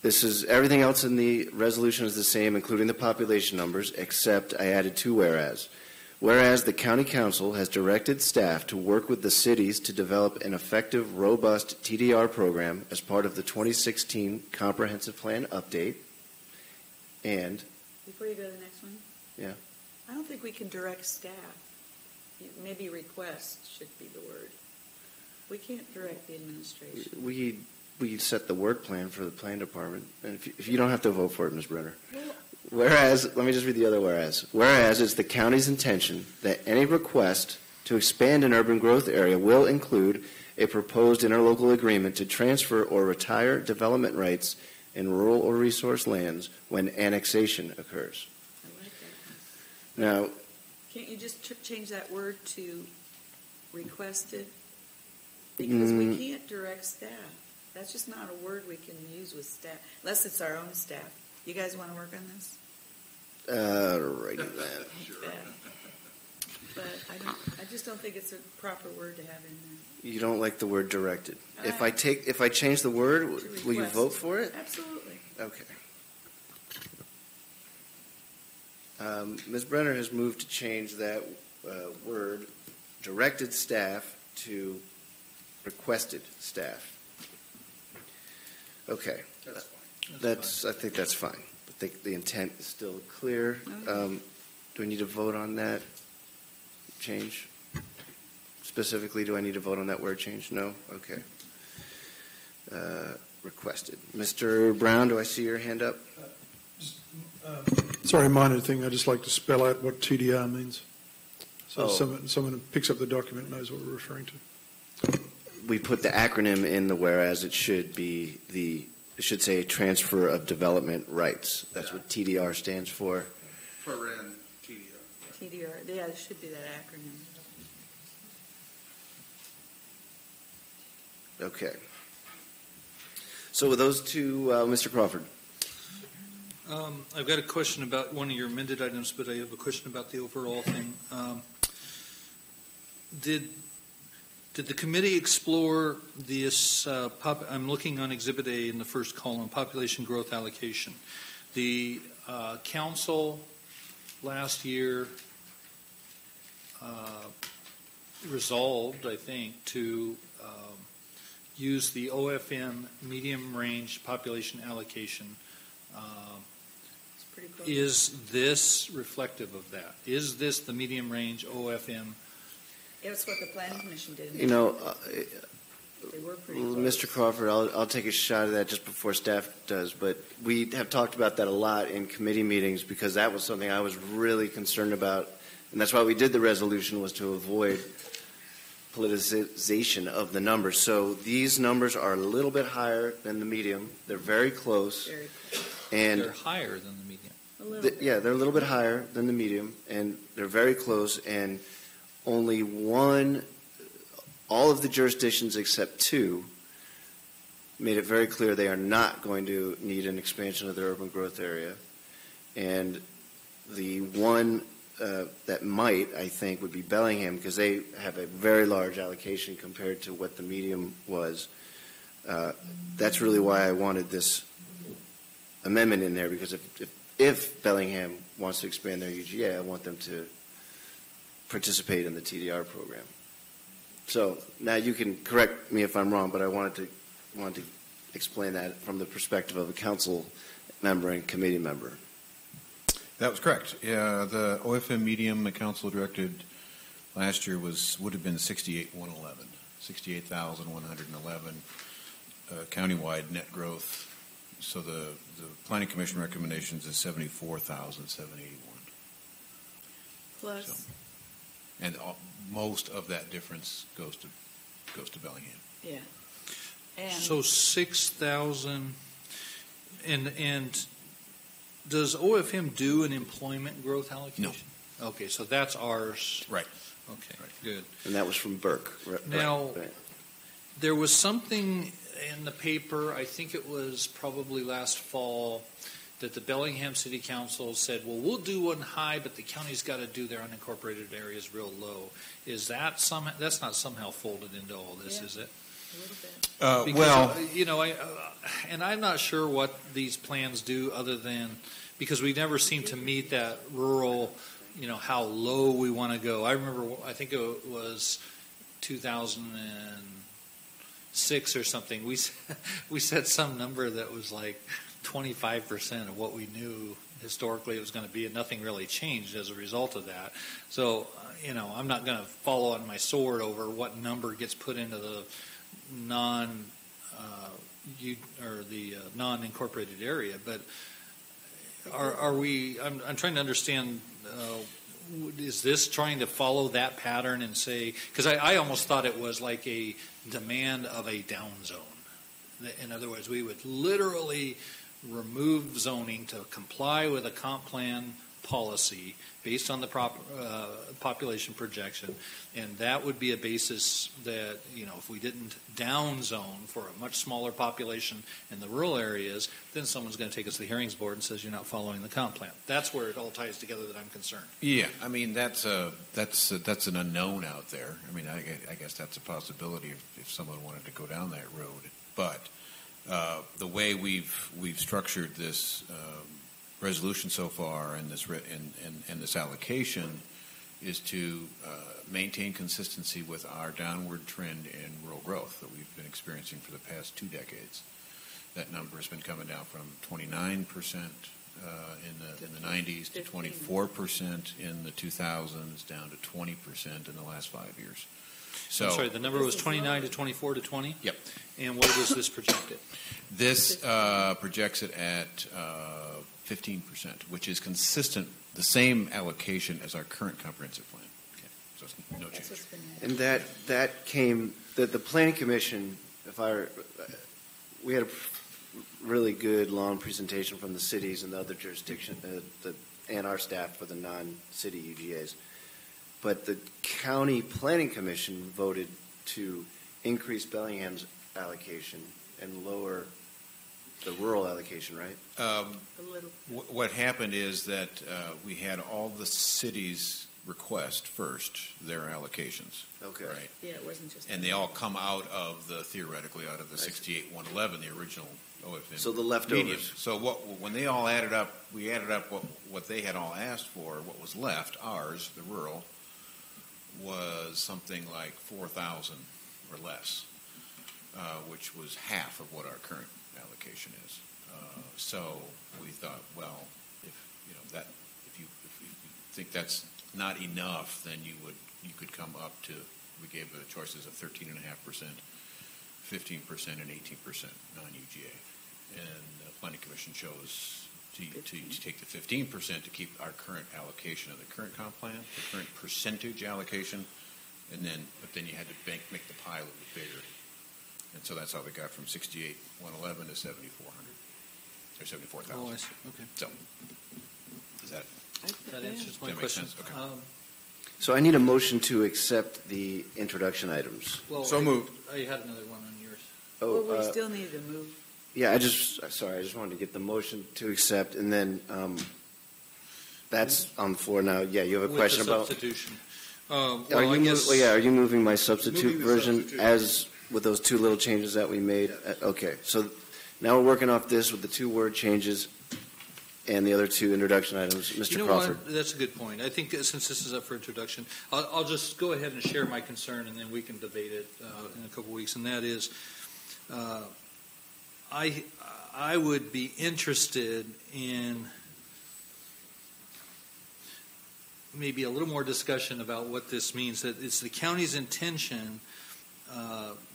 This is everything else in the resolution is the same, including the population numbers, except I added 2 whereas. Whereas the County Council has directed staff to work with the cities to develop an effective, robust TDR program as part of the 2016 Comprehensive Plan Update. And
before you go to the next one,
yeah,
I don't think we can direct staff. Maybe request should be the word. We can't direct the administration.
we set the work plan for the plan department, and if you don't have to vote for it, Ms. Brenner. Whereas, let me just read the other whereas. Whereas it's the county's intention that any request to expand an urban growth area will include a proposed interlocal agreement to transfer or retire development rights in rural or resource lands when annexation occurs.
I like that.
Now,
can't you just change that word to requested? Because we can't direct staff. That's just not a word we can use with staff, unless it's our own staff. You guys want to work on this?
Righty then.
Sure. But I just don't think it's a proper word to have in there.
You don't like the word directed. If I change the word, will you vote for it?
Absolutely.
Okay. Ms. Brenner has moved to change that word, directed staff, to requested staff. Okay.
That's fine.
I think that's fine. I think the intent is still clear. Do we need to vote on that change? Specifically, do I need to vote on that word change? No? Okay. Requested. Mr. Brown, do I see your hand up?
Sorry, minor thing. I'd just like to spell out what TDR means. So
Oh.
someone who picks up the document knows what we're referring to.
We put the acronym in the whereas. It should be it should say transfer of development rights. That's what TDR stands for.
TDR.
TDR, yeah, it should be that acronym.
Okay. So with those two, Mr. Crawford.
I've got a question about one of your amended items, but I have a question about the overall thing. Did the committee explore this? I'm looking on Exhibit A in the first column, population growth allocation. The council last year resolved, I think, to use the OFM medium range population allocation.
It's pretty close.
Is this reflective of that? Is this the medium range OFM?
It's what the planning commission did.
You know,
They were pretty close.
Mr. Crawford, I'll take a shot at that just before staff does, but we have talked about that a lot in committee meetings because that was something I was really concerned about, and that's why we did the resolution, was to avoid politicization of the numbers. So these numbers are a little bit higher than the medium. They're very close.
Very
And
They're higher than the median.
A little bit.
yeah, they're a little bit higher than the medium, and they're very close, and only all of the jurisdictions except two made it very clear they are not going to need an expansion of their urban growth area. And the one that might, I think, would be Bellingham, because they have a very large allocation compared to what the medium was. That's really why I wanted this amendment in there, because if Bellingham wants to expand their UGA, I want them to participate in the TDR program. So now you can correct me if I'm wrong, but I wanted to explain that from the perspective of a council member and committee member.
That was correct. Yeah, the OFM medium the council directed last year would have been 68,111 countywide net growth. So the planning commission recommendations is 74,781.
Plus,
So, and most of that difference goes to Bellingham.
yeah. And
So 6,000, and does OFM do an employment growth allocation? No. Okay, so that's ours.
Right.
Okay,
Right.
good.
And that was from Burke. Right,
Now,
right.
There was something in the paper, I think it was probably last fall, that the Bellingham City Council said, well, we'll do one high, but the county's got to do their unincorporated areas real low. Is that that's not somehow folded into all this,
Yeah.
is it?
a little bit.
Because, you know, and I'm not sure what these plans do other than, because we never seem to meet that rural, you know, how low we want to go. I remember, I think it was 2006 or something. We set some number that was like 25% of what we knew historically it was going to be, and nothing really changed as a result of that. So, you know, I'm not going to fall on my sword over what number gets put into the non-incorporated area, but are we? I'm trying to understand. Is this trying to follow that pattern and say? Because I almost thought it was like a demand of a down zone. In other words, we would literally remove zoning to comply with a comp plan policy based on the population projection, and that would be a basis that, you know, if we didn't down zone for a much smaller population in the rural areas, then someone's going to take us to the hearings board and says you're not following the comp plan. That's where it all ties together that I'm concerned.
Yeah, I mean that's an unknown out there. I mean, I guess that's a possibility if someone wanted to go down that road. But the way we've structured this resolution so far and this allocation is to maintain consistency with our downward trend in rural growth that we've been experiencing for the past 2 decades. That number has been coming down from 29% in the 90s to 24% in the 2000s, down to 20% in the last 5 years. So,
I'm sorry, the number was 29 to 24 to 20?
Yep.
And what does this project it?
This projects it at 15%, which is consistent, the same allocation as our current comprehensive plan. Okay. So it's no change.
And that came, the Planning Commission, we had a really good long presentation from the cities and the other jurisdiction, and our staff for the non-city UGAs. But the County Planning Commission voted to increase Bellingham's allocation and lower the rural allocation, right?
What happened is that we had all the cities request first their allocations.
Okay.
Right.
Yeah, it wasn't just.
And they all come out of theoretically out of the 68-111, the original OFM.
So the leftovers.
Median. So when they all added up, we added up what they had all asked for. What was left, ours, the rural, was something like 4,000 or less, which was half of what our current allocation is. So we thought, well, if you think that's not enough, then you could come up to. We gave the choices of 13.5%, 15%, and 18% non-UGA, and the Planning Commission chose to take the 15% to keep our current allocation of the current comp plan, the current percentage allocation, but then you had to make the pie a little bit bigger, and so that's how they got from 68-111 to 7,400 or 74,000.
Oh, I see. Okay.
So is that
answers my
that make
question.
sense? Okay.
So I need a motion to accept the introduction items.
Well,
So moved.
I had another one on yours.
Well, we still need to move.
Yeah, I just wanted to get the motion to accept, and then that's on the floor now. Yeah, you have a question about
substitution.
Are you moving my substitute version as with those two little changes that we made? Okay, so now we're working off this with the 2 word changes and the other 2 introduction items. Mr. Crawford.
What? That's a good point. I think since this is up for introduction, I'll just go ahead and share my concern, and then we can debate it in a couple weeks. And that is, I would be interested in maybe a little more discussion about what this means. That it's the county's intention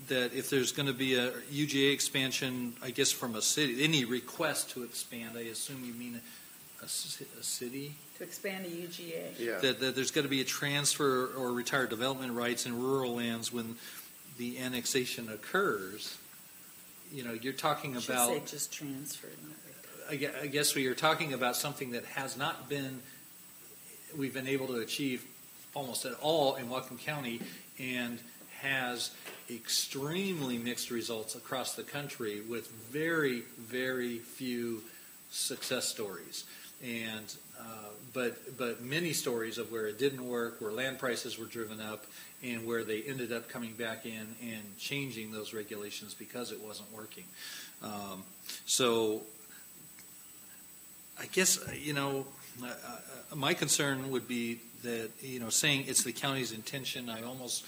that if there's going to be a UGA expansion, I guess from a city, any request to expand, I assume you mean a city?
To expand a UGA.
Yeah.
That there's got to be a transfer or retired development rights in rural lands when the annexation occurs. You're talking about.
Should say just transfer.
I guess we are talking about something that has not been. We've been able to achieve almost at all in Whatcom County, and has extremely mixed results across the country with very, very few success stories, and but many stories of where it didn't work, where land prices were driven up, and where they ended up coming back in and changing those regulations because it wasn't working. So I guess my concern would be that saying it's the county's intention, I almost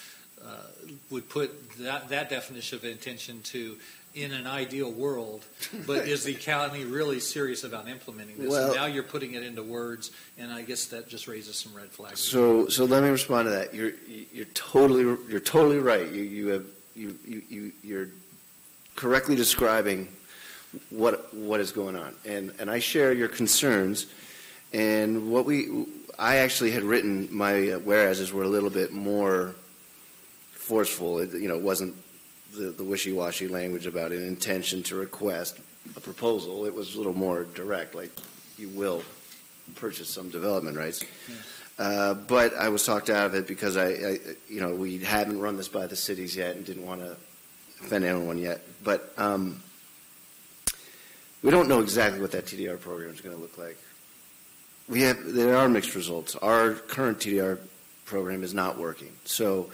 would put that definition of intention to in an ideal world, but is the county really serious about implementing this?
Well,
and now you're putting it into words, and I guess that just raises some red flags.
So let me respond to that. You're totally right. You're correctly describing what is going on, and I share your concerns. And I actually had written my whereases were a little bit more forceful. It wasn't the wishy-washy language about an intention to request a proposal. It was a little more direct, like you will purchase some development rights. Yeah. But I was talked out of it because we haven't run this by the cities yet and didn't want to offend anyone yet. But we don't know exactly what that TDR program is going to look like. There are mixed results. Our current TDR program is not working. So,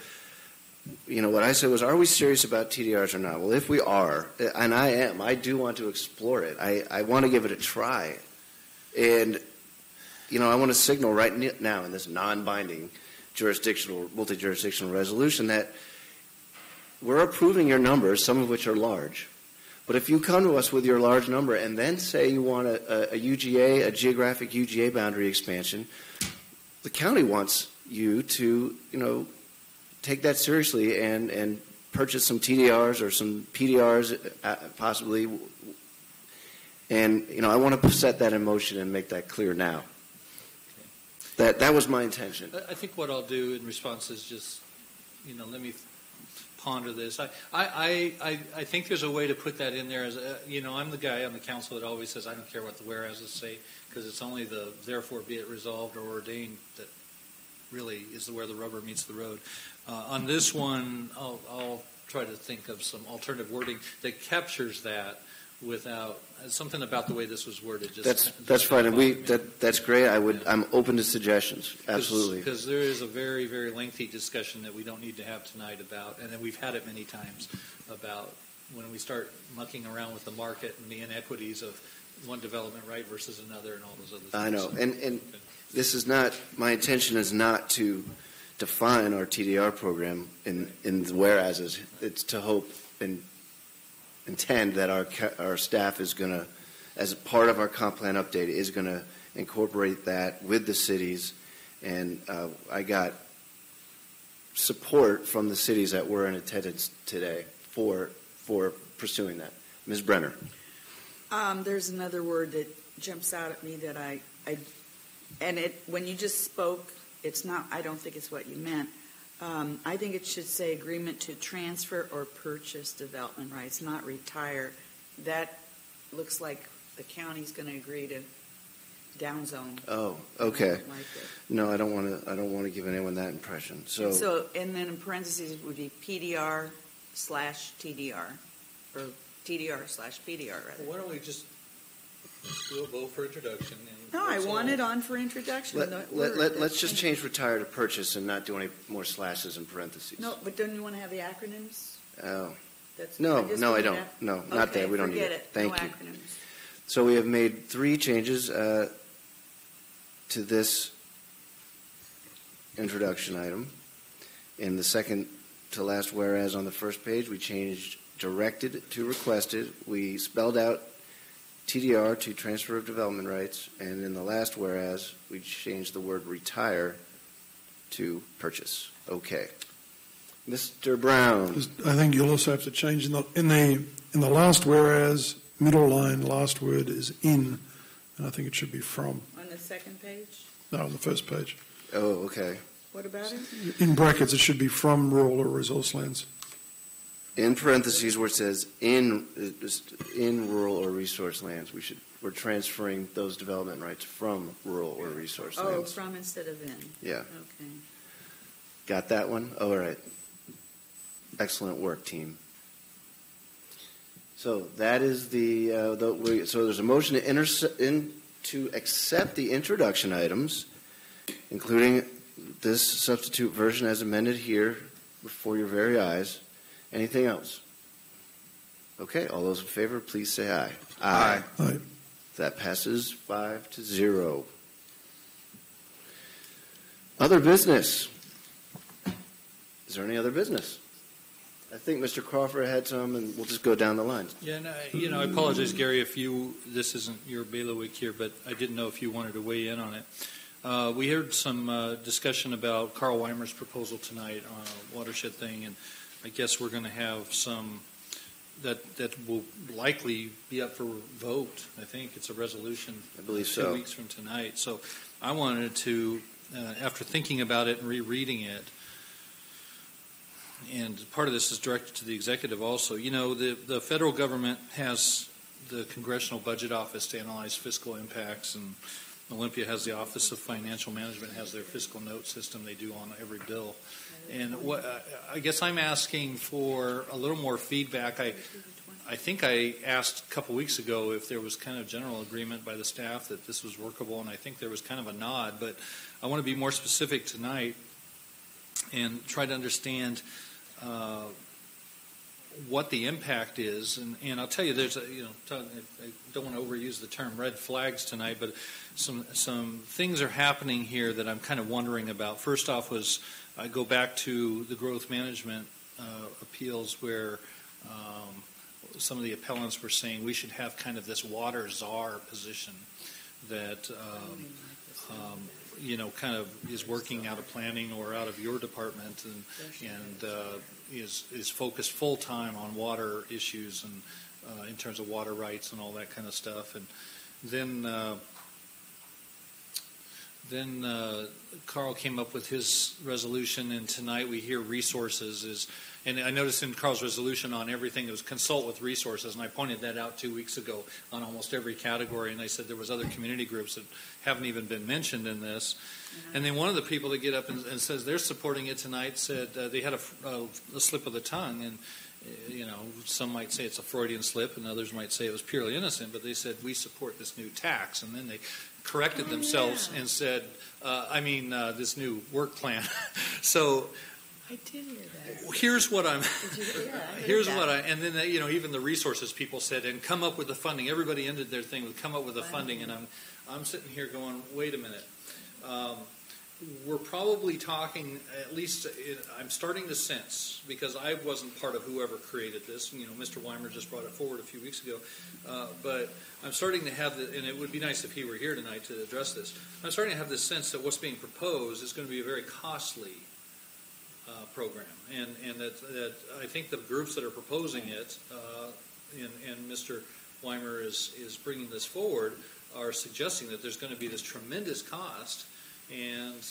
what I said was, are we serious about TDRs or not? Well, if we are, and I am, I do want to explore it. I want to give it a try. And, I want to signal right now in this non-binding multi-jurisdictional resolution that we're approving your numbers, some of which are large. But But if you come to us with your large number and then say you want a UGA, a geographic UGA boundary expansion, the county wants you to, take that seriously and purchase some TDRs or some PDRs possibly. And, I want to set that in motion and make that clear now. That was my intention.
I think what I'll do in response is just, let me ponder this. I think there's a way to put that in there. As I'm the guy on the council that always says I don't care what the whereases say, because it's only the therefore be it resolved or ordained that really is where the rubber meets the road. On this one, I'll try to think of some alternative wording that captures that without something about the way this was worded.
That's fine, and that's great. I'm open to suggestions. Absolutely,
because there is a very, very lengthy discussion that we don't need to have tonight about, and we've had it many times about when we start mucking around with the market and the inequities of one development right versus another, and all those other things.
I know, and this is not my intention. Is not to define our TDR program in the whereases. It's to hope and intend that our staff is going to, as a part of our comp plan update, is going to incorporate that with the cities. And I got support from the cities that were in attendance today for pursuing that. Ms. Brenner.
There's another word that jumps out at me that when you just spoke, it's not, I don't think it's what you meant. I think it should say agreement to transfer or purchase development rights, not retire. That looks like the county's going to agree to downzone.
Oh, okay.
Like it.
No, I don't want to give anyone that impression.
And then in parentheses would be PDR/TDR or TDR/PDR rather.
Well, why don't we just do a vote for introduction?
No, I want it on for introduction.
Let's just change retire to purchase and not do any more slashes in parentheses.
No, but don't you want to have the acronyms?
Oh.
That's,
No, I don't.
Have,
No, not
okay,
that. We don't need
forget
it. Thank
no
you.
Acronyms.
So we have made 3 changes to this introduction item. In the second to last whereas on the first page, we changed directed to requested. We spelled out TDR to transfer of development rights, and in the last whereas, we changed the word retire to purchase. Okay. Mr. Browne.
I think you'll also have to change in the last whereas, middle line, last word is in, and I think it should be from.
On the second page?
No, on the first page.
Oh, okay.
What about it?
In brackets, it should be from rural or resource lands.
In parentheses where it says in rural or resource lands, we're transferring those development rights from rural or resource lands.
Oh, from instead of in.
Yeah.
Okay.
Got that one? All right. Excellent work, team. So that is so there's a motion to accept the introduction items, including this substitute version as amended here before your very eyes. Anything else? Okay, all those in favor, please say aye.
Aye.
Aye.
That passes 5-0. Other business. Is there any other business? I think Mr. Crawford had some, and we'll just go down the line.
Yeah, and I apologize, Gary, if this isn't your bailiwick here, but I didn't know if you wanted to weigh in on it. We heard some discussion about Carl Weimer's proposal tonight on a watershed thing, and I guess we're going to have some that will likely be up for vote. I think it's a resolution.
I believe
2
so.
weeks from tonight. So I wanted to, after thinking about it and rereading it, and part of this is directed to the executive also. The federal government has the Congressional Budget Office to analyze fiscal impacts, and Olympia has the Office of Financial Management has their fiscal note system they do on every bill. And I guess I'm asking for a little more feedback. I think I asked a couple weeks ago if there was kind of general agreement by the staff that this was workable, and I think there was kind of a nod. But I want to be more specific tonight and try to understand what the impact is. And I'll tell you, there's I don't want to overuse the term red flags tonight, but some things are happening here that I'm kind of wondering about. First off was I go back to the growth management appeals where some of the appellants were saying we should have kind of this water czar position that kind of is working out of planning or out of your department and is focused full time on water issues and in terms of water rights and all that kind of stuff. And then Carl came up with his resolution, and tonight we hear resources and I noticed in Carl's resolution on everything it was consult with resources, and I pointed that out 2 weeks ago on almost every category, and I said there was other community groups that haven't even been mentioned in this. And then one of the people that get up and says they're supporting it tonight said they had a slip of the tongue, and some might say it's a Freudian slip, and others might say it was purely innocent, but they said we support this new tax, and then they corrected themselves and said, this new work plan. So
I did hear that.
Here's what I'm.
Here's what
and then even the resources people said, and come up with the funding. Everybody ended their thing with come up with the funding, and I'm sitting here going, wait a minute. We're probably talking, at least I'm starting to sense, because I wasn't part of whoever created this. Mr. Weimer just brought it forward a few weeks ago. But I'm starting to have, and it would be nice if he were here tonight to address this. I'm starting to have this sense that what's being proposed is going to be a very costly program, and that I think the groups that are proposing it, and Mr. Weimer is bringing this forward, are suggesting that there's going to be this tremendous cost, and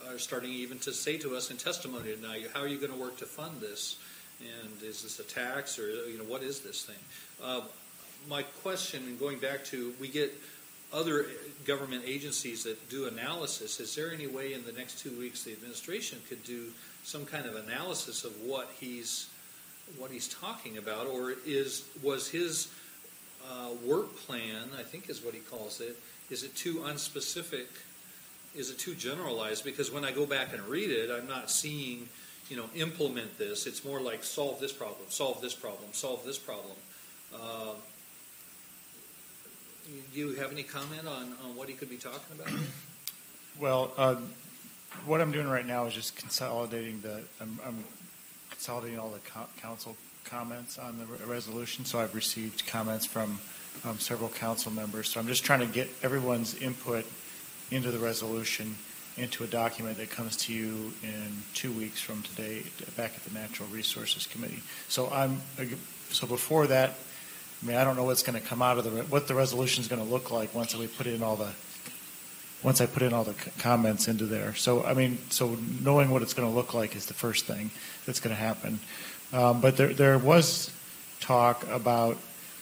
are starting even to say to us in testimony tonight, how are you going to work to fund this? And is this a tax, or what is this thing? My question, and going back to, we get other government agencies that do analysis. Is there any way in the next 2 weeks the administration could do some kind of analysis of what he's talking about, or was his work plan, I think is what he calls it, is it too unspecific? Is it too generalized? Because when I go back and read it, I'm not seeing, implement this. It's more like solve this problem, solve this problem, solve this problem. Do you have any comment on what he could be talking about?
Well, what I'm doing right now is just consolidating I'm consolidating all the council comments on the resolution. So I've received comments from several council members. So I'm just trying to get everyone's input into the resolution, into a document that comes to you in 2 weeks from today, back at the Natural Resources Committee. So before that, I don't know what's going to come out of what the resolution is going to look like once I put in all the comments into there. So so knowing what it's going to look like is the first thing that's going to happen. But there was talk about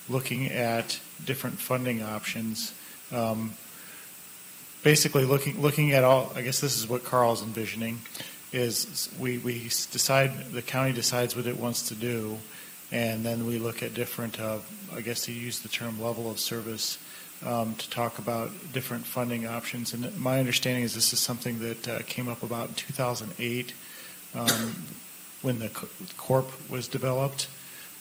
looking at different funding options. Basically, looking at all. I guess this is what Carl's envisioning: is we decide, the county decides what it wants to do. And then we look at different, I guess to use the term level of service, to talk about different funding options. And my understanding is this is something that came up about in 2008 when the Corp was developed.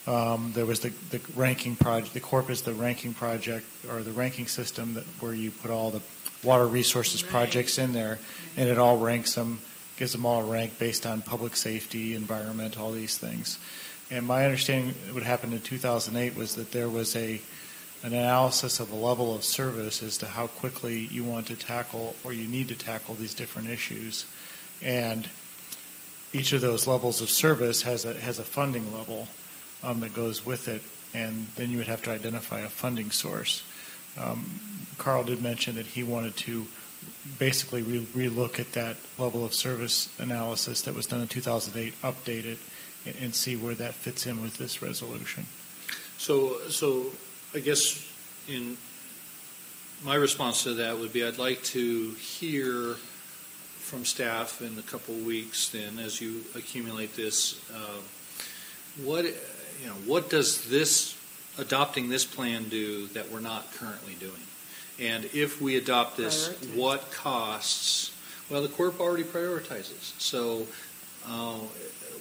There was the ranking project. The Corp is the ranking project, or the ranking system where you put all the water resources projects in there, and it all ranks them, gives them all a rank based on public safety, environment, all these things. And my understanding what happened in 2008 was that there was an analysis of a level of service as to how quickly you want to tackle, or you need to tackle, these different issues. And each of those levels of service has a funding level that goes with it, and then you would have to identify a funding source. Carl did mention that he wanted to basically relook at that level of service analysis that was done in 2008, update it, and see where that fits in with this resolution. So
I guess in my response to that would be, I'd like to hear from staff in a couple of weeks, then, as you accumulate this, what does adopting this plan do that we're not currently doing? And if we adopt this, what costs? Well, the Corp already prioritizes. So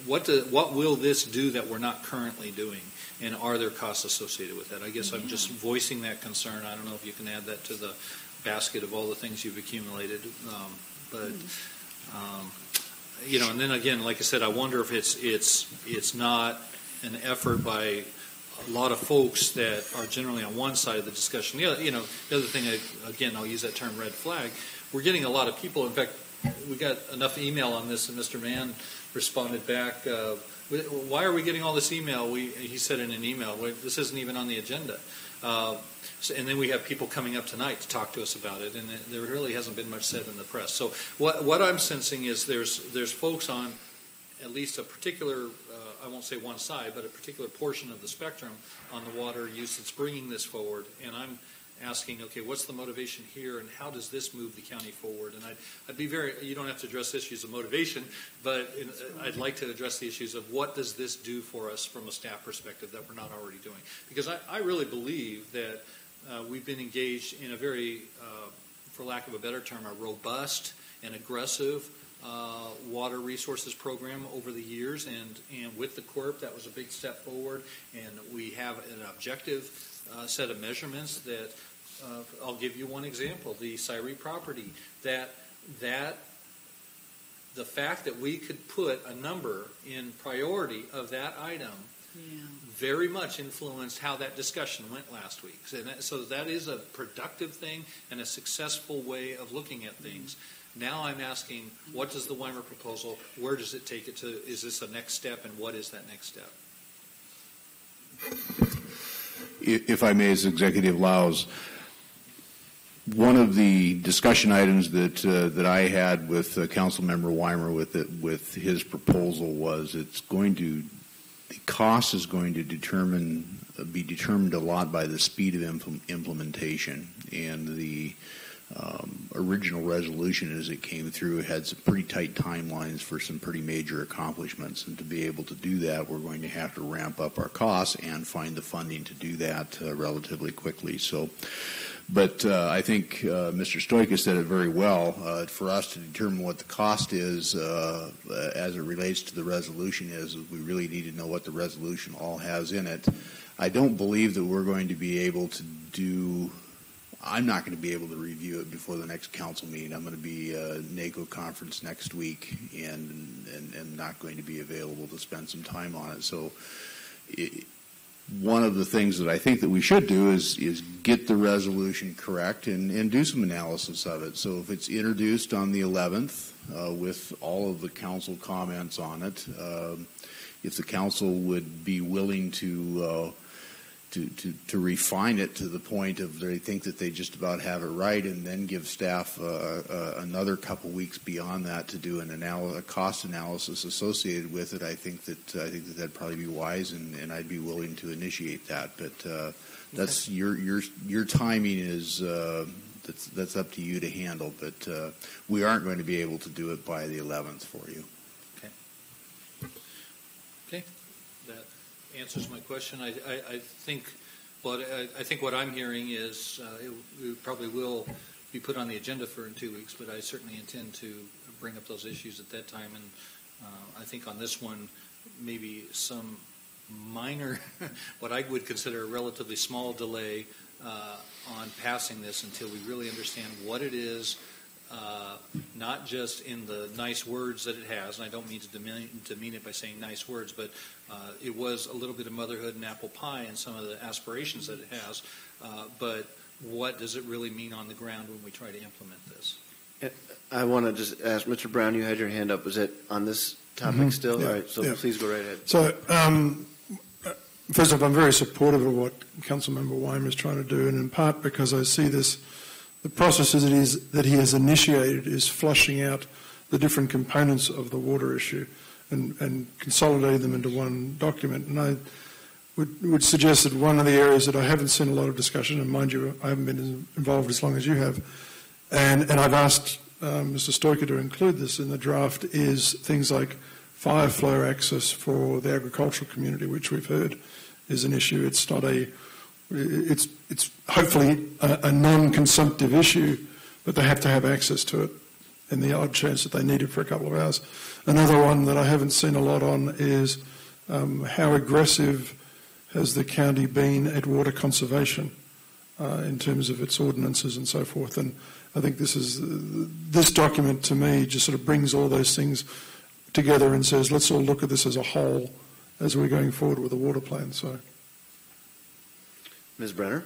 what will this do that we're not currently doing? And are there costs associated with that? I guess I'm just voicing that concern. I don't know if you can add that to the basket of all the things you've accumulated. And then again, like I said, I wonder if it's not an effort by a lot of folks that are generally on one side of the discussion. The other thing, again, I'll use that term red flag. We're getting a lot of people. In fact, we got enough email on this, and Mr. Mann responded back. Why are we getting all this email? He said in an email, this isn't even on the agenda. And then we have people coming up tonight to talk to us about it, and there really hasn't been much said in the press. So what I'm sensing is there's folks on at least a particular, I won't say one side, but a particular portion of the spectrum on the water use that's bringing this forward. And I'm asking, okay, what's the motivation here, and how does this move the county forward? And I'd be you don't have to address issues of motivation, but I'd like to address the issues of what does this do for us from a staff perspective that we're not already doing. Because I really believe that we've been engaged in a very, for lack of a better term, a robust and aggressive water resources program over the years, and with the Corp, that was a big step forward, and we have an objective set of measurements that I'll give you one example, the Syrie property, that the fact that we could put a number in priority of that item very much influenced how that discussion went last week. So that is a productive thing and a successful way of looking at things. Now I'm asking, what does the Weimer proposal, where does it take it to? Is this a next step, and what is that next step?
If I may, as executive allows, one of the discussion items that I had with Councilmember Weimer with his proposal was the cost is going to be determined a lot by the speed of implementation, and the original resolution as it came through had some pretty tight timelines for some pretty major accomplishments, and to be able to do that, we're going to have to ramp up our costs and find the funding to do that relatively quickly. So, but I think Mr. Stoika said it very well. For us to determine what the cost is as it relates to the resolution is we really need to know what the resolution all has in it. I don't believe that we're going to be able to do. I'm not going to be able to review it before the next council meeting. I'm going to be NACO conference next week and not going to be available to spend some time on it. So one of the things that I think that we should do is get the resolution correct and do some analysis of it. So if it's introduced on the 11th with all of the council comments on it, if the council would be willing to refine it to the point of they think that they just about have it right, and then give staff another couple weeks beyond that to do a cost analysis associated with it. I think that'd probably be wise, and I'd be willing to initiate that. But that's your timing is that's up to you to handle. But we aren't going to be able to do it by the 11th for you.
Okay. That answers my question. I think what I'm hearing is it probably will be put on the agenda in 2 weeks, but I certainly intend to bring up those issues at that time. And I think on this one, maybe some minor, what I would consider a relatively small delay on passing this until we really understand what it is, not just in the nice words that it has, and I don't mean to demean it by saying nice words, but it was a little bit of motherhood and apple pie in some of the aspirations that it has, but what does it really mean on the ground when we try to implement this?
I want to just ask, Mr. Browne, you had your hand up. Is it on this topic still?
Yeah,
all right, so please go right ahead.
So, first off, I'm very supportive of what Councilmember Weimer is trying to do, and in part because I see the processes that he has initiated is flushing out the different components of the water issue and consolidating them into one document. And I would suggest that one of the areas that I haven't seen a lot of discussion, and mind you, I haven't been involved as long as you have, and I've asked Mr. Stoika to include this in the draft, is things like fire flow access for the agricultural community, which we've heard is an issue. It's not it's hopefully a non-consumptive issue, but they have to have access to it in the odd chance that they need it for a couple of hours. Another one that I haven't seen a lot on is how aggressive has the county been at water conservation in terms of its ordinances and so forth. And I think this document to me just sort of brings all those things together and says, let's all look at this as a whole as we're going forward with the water plan. So
Ms. Brenner?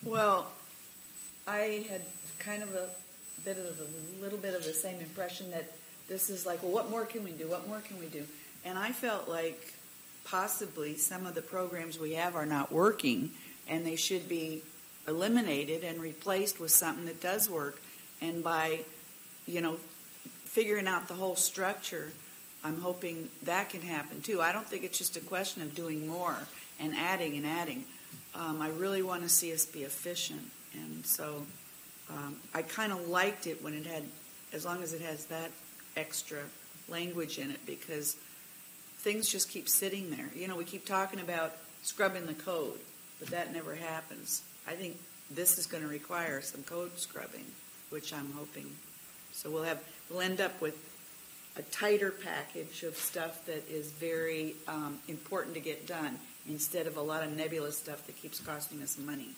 Well, I had kind of a little bit of the same impression that this is like, well, what more can we do? What more can we do? And I felt like possibly some of the programs we have are not working, and they should be eliminated and replaced with something that does work. And by, figuring out the whole structure, I'm hoping that can happen too. I don't think it's just a question of doing more and adding and adding. I really want to see us be efficient, and so I kind of liked it when it had, as long as it has that extra language in it, because things just keep sitting there. We keep talking about scrubbing the code, but that never happens. I think this is going to require some code scrubbing, which I'm hoping. So we'll end up with a tighter package of stuff that is very important to get done, instead of a lot of nebulous stuff that keeps costing us money.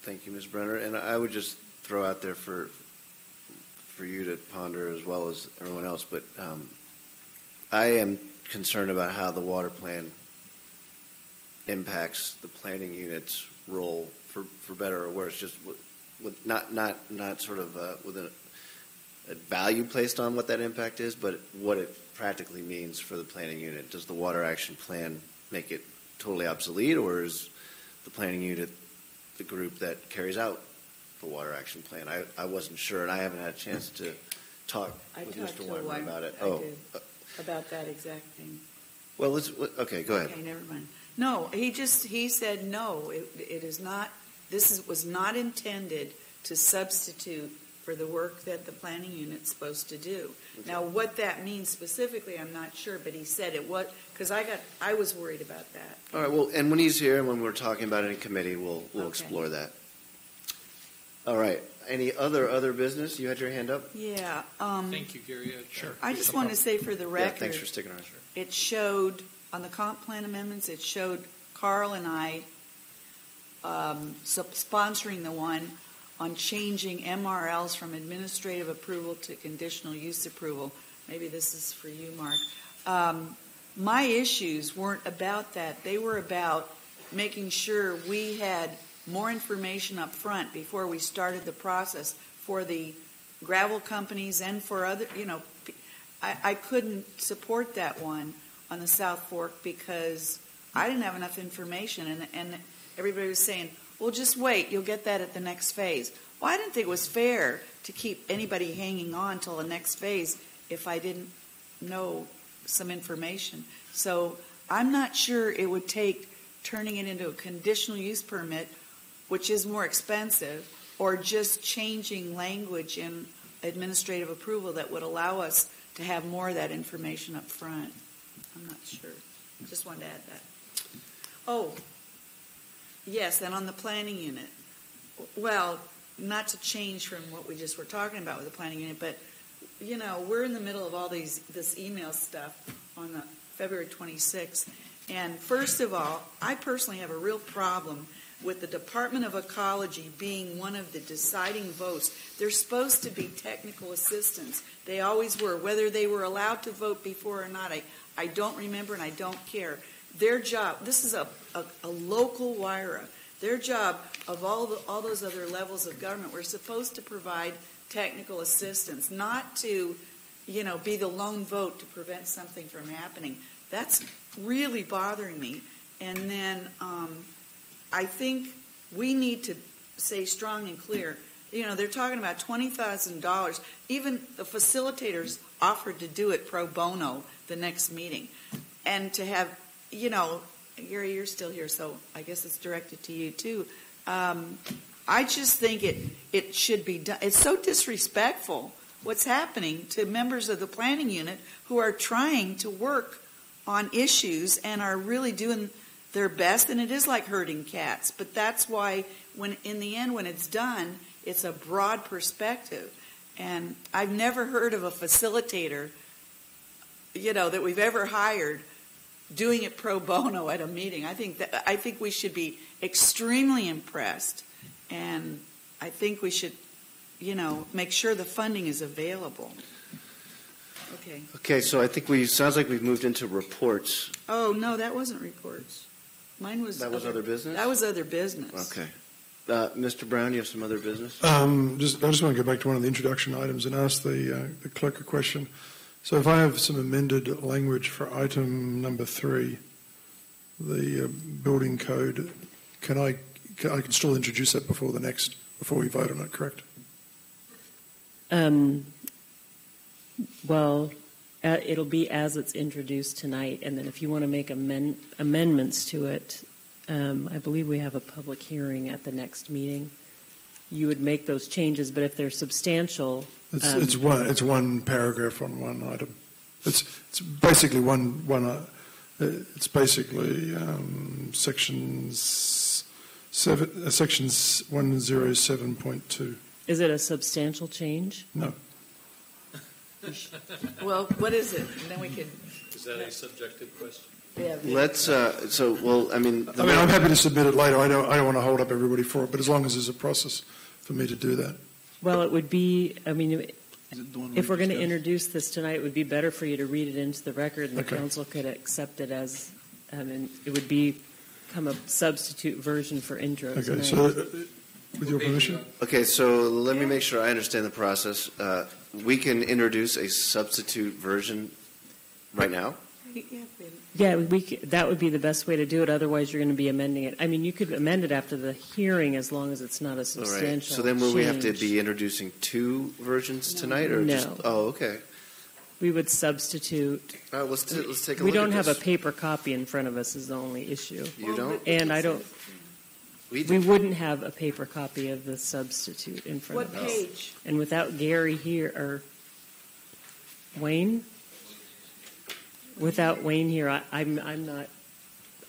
Thank you, Ms. Brenner. And I would just throw out there for you to ponder as well as everyone else, but I am concerned about how the water plan impacts the planning unit's role, for better or worse, just with not sort of with a value placed on what that impact is, but what it practically means for the planning unit. Does the water action plan make it totally obsolete, or is the planning unit the group that carries out the water action plan? I wasn't sure, and I haven't had a chance to talk with Mr. Weimer about it.
I did, about that exact thing.
Well, okay, go ahead.
Okay, never mind. No, he said no. It is not. This was not intended to substitute for the work that the planning unit's supposed to do. Okay. Now, what that means specifically, I'm not sure, but he said it was, because I was worried about that.
All right. Well, and when he's here and when we're talking about it in committee, we'll explore that. All right. Any other business? You had your hand up?
Yeah.
Thank you, Gary.
Sure. I just want to say for the record,
thanks for sticking around.
It showed on the comp plan amendments. It showed Carl and I sponsoring the one on changing MRLs from administrative approval to conditional use approval. Maybe this is for you, Mark. My issues weren't about that. They were about making sure we had more information up front before we started the process for the gravel companies and for other, I couldn't support that one on the South Fork because I didn't have enough information, and everybody was saying, well, just wait, you'll get that at the next phase. Well, I didn't think it was fair to keep anybody hanging on till the next phase if I didn't know some information. So I'm not sure it would take turning it into a conditional use permit, which is more expensive, or just changing language in administrative approval that would allow us to have more of that information up front. I'm not sure. Just wanted to add that. Oh, yes, and on the planning unit. Well, not to change from what we just were talking about with the planning unit, but, we're in the middle of all this email stuff on the February 26th. And first of all, I personally have a real problem with the Department of Ecology being one of the deciding votes. They're supposed to be technical assistants. They always were. Whether they were allowed to vote before or not, I don't remember and I don't care. Their job, this is a local WIRA. Their job of all those other levels of government, we're supposed to provide technical assistance, not to, be the lone vote to prevent something from happening. That's really bothering me. And then I think we need to say strong and clear. They're talking about $20,000. Even the facilitators offered to do it pro bono the next meeting. And to have, Gary, you're still here, so I guess it's directed to you too. I just think it should be done. It's so disrespectful what's happening to members of the planning unit who are trying to work on issues and are really doing their best, and it is like herding cats. But that's why, in the end, when it's done, it's a broad perspective. And I've never heard of a facilitator, that we've ever hired doing it pro bono at a meeting. I think we should be extremely impressed, and I think we should, make sure the funding is available. Okay.
Okay, so I think sounds like we've moved into reports.
Oh, no, that wasn't reports. Mine was.
That was other business?
That was other business.
Okay. Mr. Brown, you have some other business?
I just want to go back to one of the introduction items and ask the clerk a question. So if I have some amended language for item number 3, the building code, I can still introduce that before we vote on it, correct?
Well, it'll be as it's introduced tonight, and then if you want to make amendments to it, I believe we have a public hearing at the next meeting. You would make those changes, but if they're substantial,
it's one paragraph on one item. It's basically it's basically sections 107.2.
Is it a substantial change?
No.
Well, what is it? And then we can.
Is that a subjective question?
Yeah.
Let's, I'm
happy to submit it later. I don't want to hold up everybody for it, but as long as there's a process for me to do that.
Well, it would be, if we're going to introduce this tonight, it would be better for you to read it into the record and the council could accept it as, and it would become a substitute version for intro
Okay,
tonight.
so with your permission?
Okay, so let me make sure I understand the process. We can introduce a substitute version right now?
Yeah, that would be the best way to do it. Otherwise, you're going to be amending it. You could amend it after the hearing as long as it's not a substantial
All right. So then will we have to
change.
be introducing 2 versions tonight? Or
No.
just, oh, okay.
We would substitute.
All right, let's take a look
We
at
don't have a
this.
paper copy in front of us is the only issue.
You don't?
And I don't.
We
We
do.
wouldn't have a paper copy of the substitute in front
What
of us.
page?
And without Gary here, or Wayne? Without Wayne here, I'm not,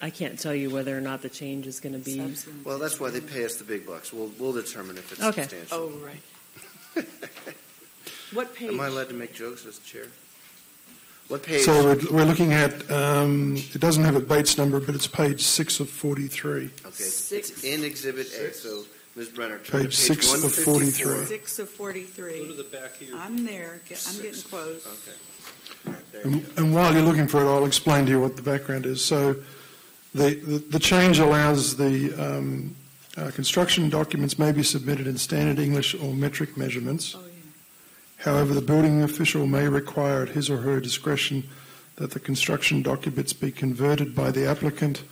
I can't tell you whether or not the change is going to be.
Well, that's why they pay us the big bucks. We'll determine if it's
Okay.
substantial.
Oh, right. What page?
Am I allowed to make jokes as chair? What page?
So we're looking at, it doesn't have a Bates number, but it's page 6 of 43.
Okay, it's in Exhibit A. So, Ms. Brenner, turn to
Page 6 of 43.
6 of 43.
Go to the back of your.
I'm there. I'm getting close.
Okay. All right, there you go.
And while you're looking for it, I'll explain to you what the background is. So the change allows the construction documents may be submitted in standard English or metric measurements.
Oh, yeah.
However, the building official may require at his or her discretion that the construction documents be converted by the applicant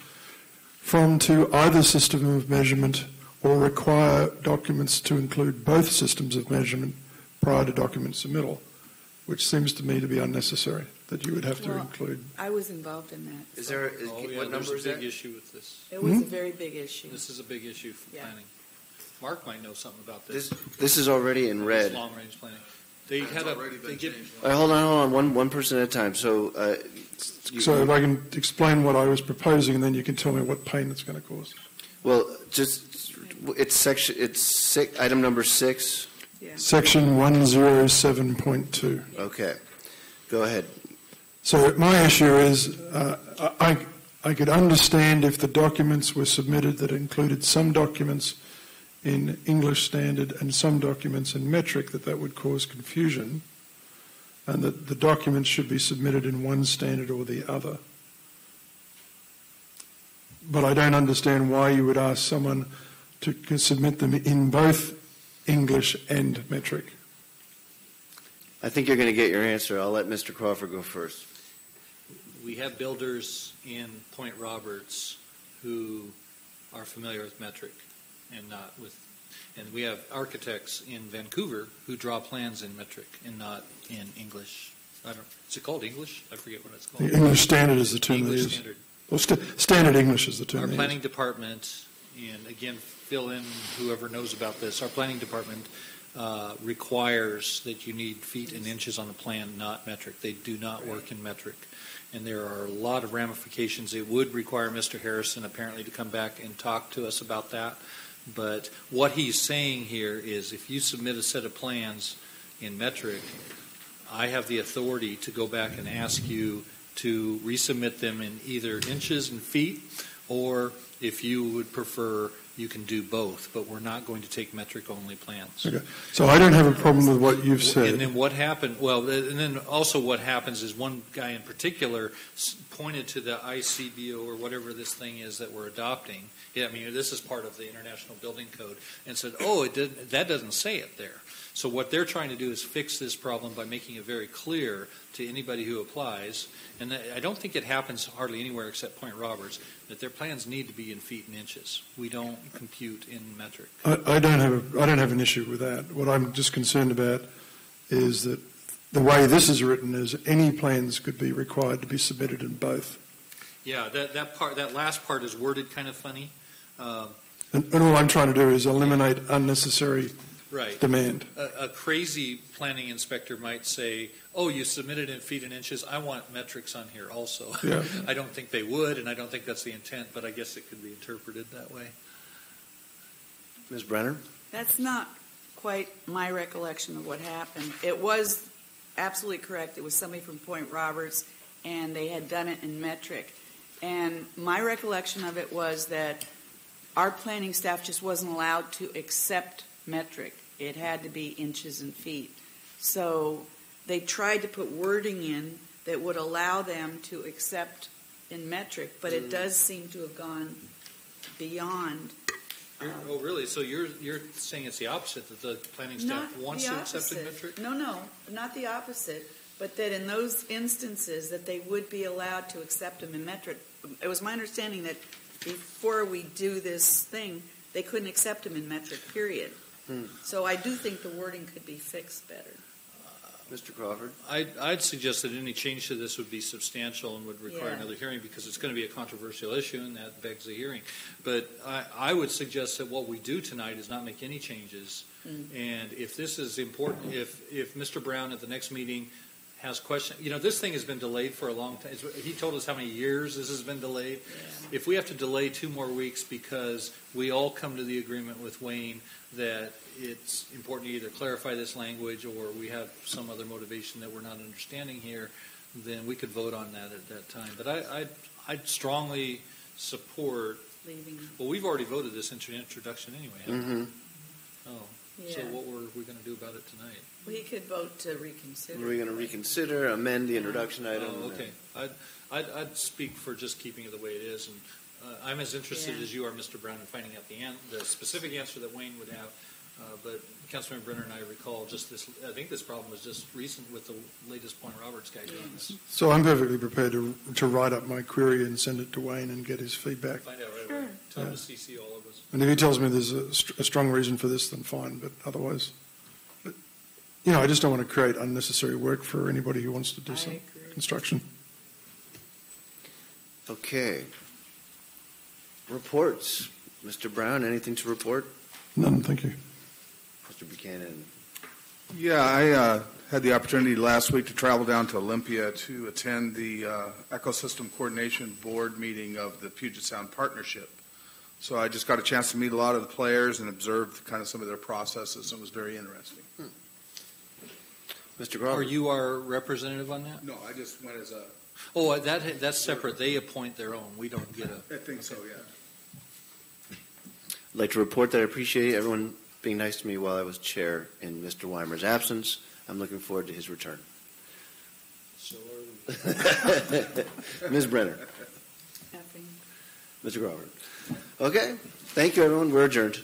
from to either system of measurement or require documents to include both systems of measurement prior to document submittal, which seems to me to be unnecessary, that you would have to
Well,
include.
I was involved in that.
Is there?
Oh, yeah,
What number
there's
is
a big
that?
issue with this.
It was a very big issue.
This is a big issue for
Yeah.
planning. Mark might know something about this.
This is already in red.
Long range planning. They had a. They get.
All right, hold on. One person at a time. So,
So if I can explain what I was proposing, and then you can tell me what pain it's going to cause.
well, it's item number 6.
Yeah.
Section 107.2.
Okay, go ahead.
So my issue is, I could understand if the documents were submitted that included some documents in English standard and some documents in metric, that would cause confusion, and that the documents should be submitted in one standard or the other. But I don't understand why you would ask someone to submit them in both English and metric.
I think you're going to get your answer. I'll let Mr. Crawford go first.
We have builders in Point Roberts who are familiar with metric and not with, and we have architects in Vancouver who draw plans in metric and not in English. Is it called English? I forget what it's called.
The English standard is the term they
English
use.
standard.
Well, standard English is the term
Our
they
planning
use.
department, and again, fill in whoever knows about this, our planning department requires that you need feet and inches on the plan, not metric. They do not work in metric. And there are a lot of ramifications. It would require Mr. Harrison apparently to come back and talk to us about that. But what he's saying here is if you submit a set of plans in metric, I have the authority to go back and ask you to resubmit them in either inches and feet, or if you would prefer, you can do both, but we're not going to take metric-only plans.
Okay. So I don't have a problem with what you've said.
And then what happened, well, and then also what happens is one guy in particular pointed to the ICBO or whatever this thing is that we're adopting. Yeah, I mean, this is part of the International Building Code, and said, oh, that doesn't say it there. So what they're trying to do is fix this problem by making it very clear to anybody who applies, and I don't think it happens hardly anywhere except Point Roberts, that their plans need to be in feet and inches. We don't compute in metric.
I don't have an issue with that. What I'm just concerned about is that the way this is written is any plans could be required to be submitted in both.
Yeah, that last part is worded kind of funny.
And all I'm trying to do is eliminate unnecessary demand.
A crazy planning inspector might say, oh, you submitted in feet and inches, I want metrics on here also.
Yeah.
I don't think they would, and I don't think that's the intent, but I guess it could be interpreted that way.
Ms. Brenner?
That's not quite my recollection of what happened. It was absolutely correct. It was somebody from Point Roberts, and they had done it in metric. And my recollection of it was that our planning staff just wasn't allowed to accept metric. It had to be inches and feet. So they tried to put wording in that would allow them to accept in metric, but it does seem to have gone beyond.
Oh, really? So you're saying it's the opposite, that the planning staff wants to accept in metric?
No, not the opposite, but that in those instances that they would be allowed to accept them in metric. It was my understanding that before we do this thing, they couldn't accept them in metric, period. So I do think the wording could be fixed better.
Mr. Crawford?
I'd suggest that any change to this would be substantial and would require another hearing, because it's going to be a controversial issue, and that begs a hearing. But I would suggest that what we do tonight is not make any changes. And if this is important, if Mr. Browne at the next meeting has questions, this thing has been delayed for a long time. He told us how many years this has been delayed. Yeah. If we have to delay 2 more weeks because we all come to the agreement with Wayne that it's important to either clarify this language or we have some other motivation that we're not understanding here, then we could vote on that at that time. But I'd strongly support leaving. Well, we've already voted this into introduction anyway, haven't we? Oh. Yeah. So what were we going to do about it tonight?
We could vote to reconsider.
We're going to reconsider, amend the introduction item.
Oh, okay. I'd speak for just keeping it the way it is, and I'm as interested as you are, Mr. Browne, in finding out the specific answer that Wayne would have. But Councilmember Brenner and I recall just this. I think this problem was just recent with the latest Point Roberts guy doing this.
So I'm perfectly prepared to write up my query and send it to Wayne and get his feedback.
Find out right away. Tell him to CC all of us.
And if he tells me there's a strong reason for this, then fine. But otherwise, I just don't want to create unnecessary work for anybody who wants to do some construction. Okay.
Reports. Mr. Browne, anything to report?
None, thank you.
Mr. Buchanan.
Yeah, I had the opportunity last week to travel down to Olympia to attend the Ecosystem Coordination Board meeting of the Puget Sound Partnership. So I just got a chance to meet a lot of the players and observe kind of some of their processes, and it was very interesting.
Mr. Crawford.
Are you our representative on that?
No, I just went as a...
Oh, that's separate. They appoint their own. We don't get a...
I think so, yeah.
I'd like to report that I appreciate everyone being nice to me while I was chair in Mr. Weimer's absence. I'm looking forward to his return.
So are we.
Ms. Brenner.
Nothing.
Mr. Crawford. Okay. Thank you, everyone. We're adjourned.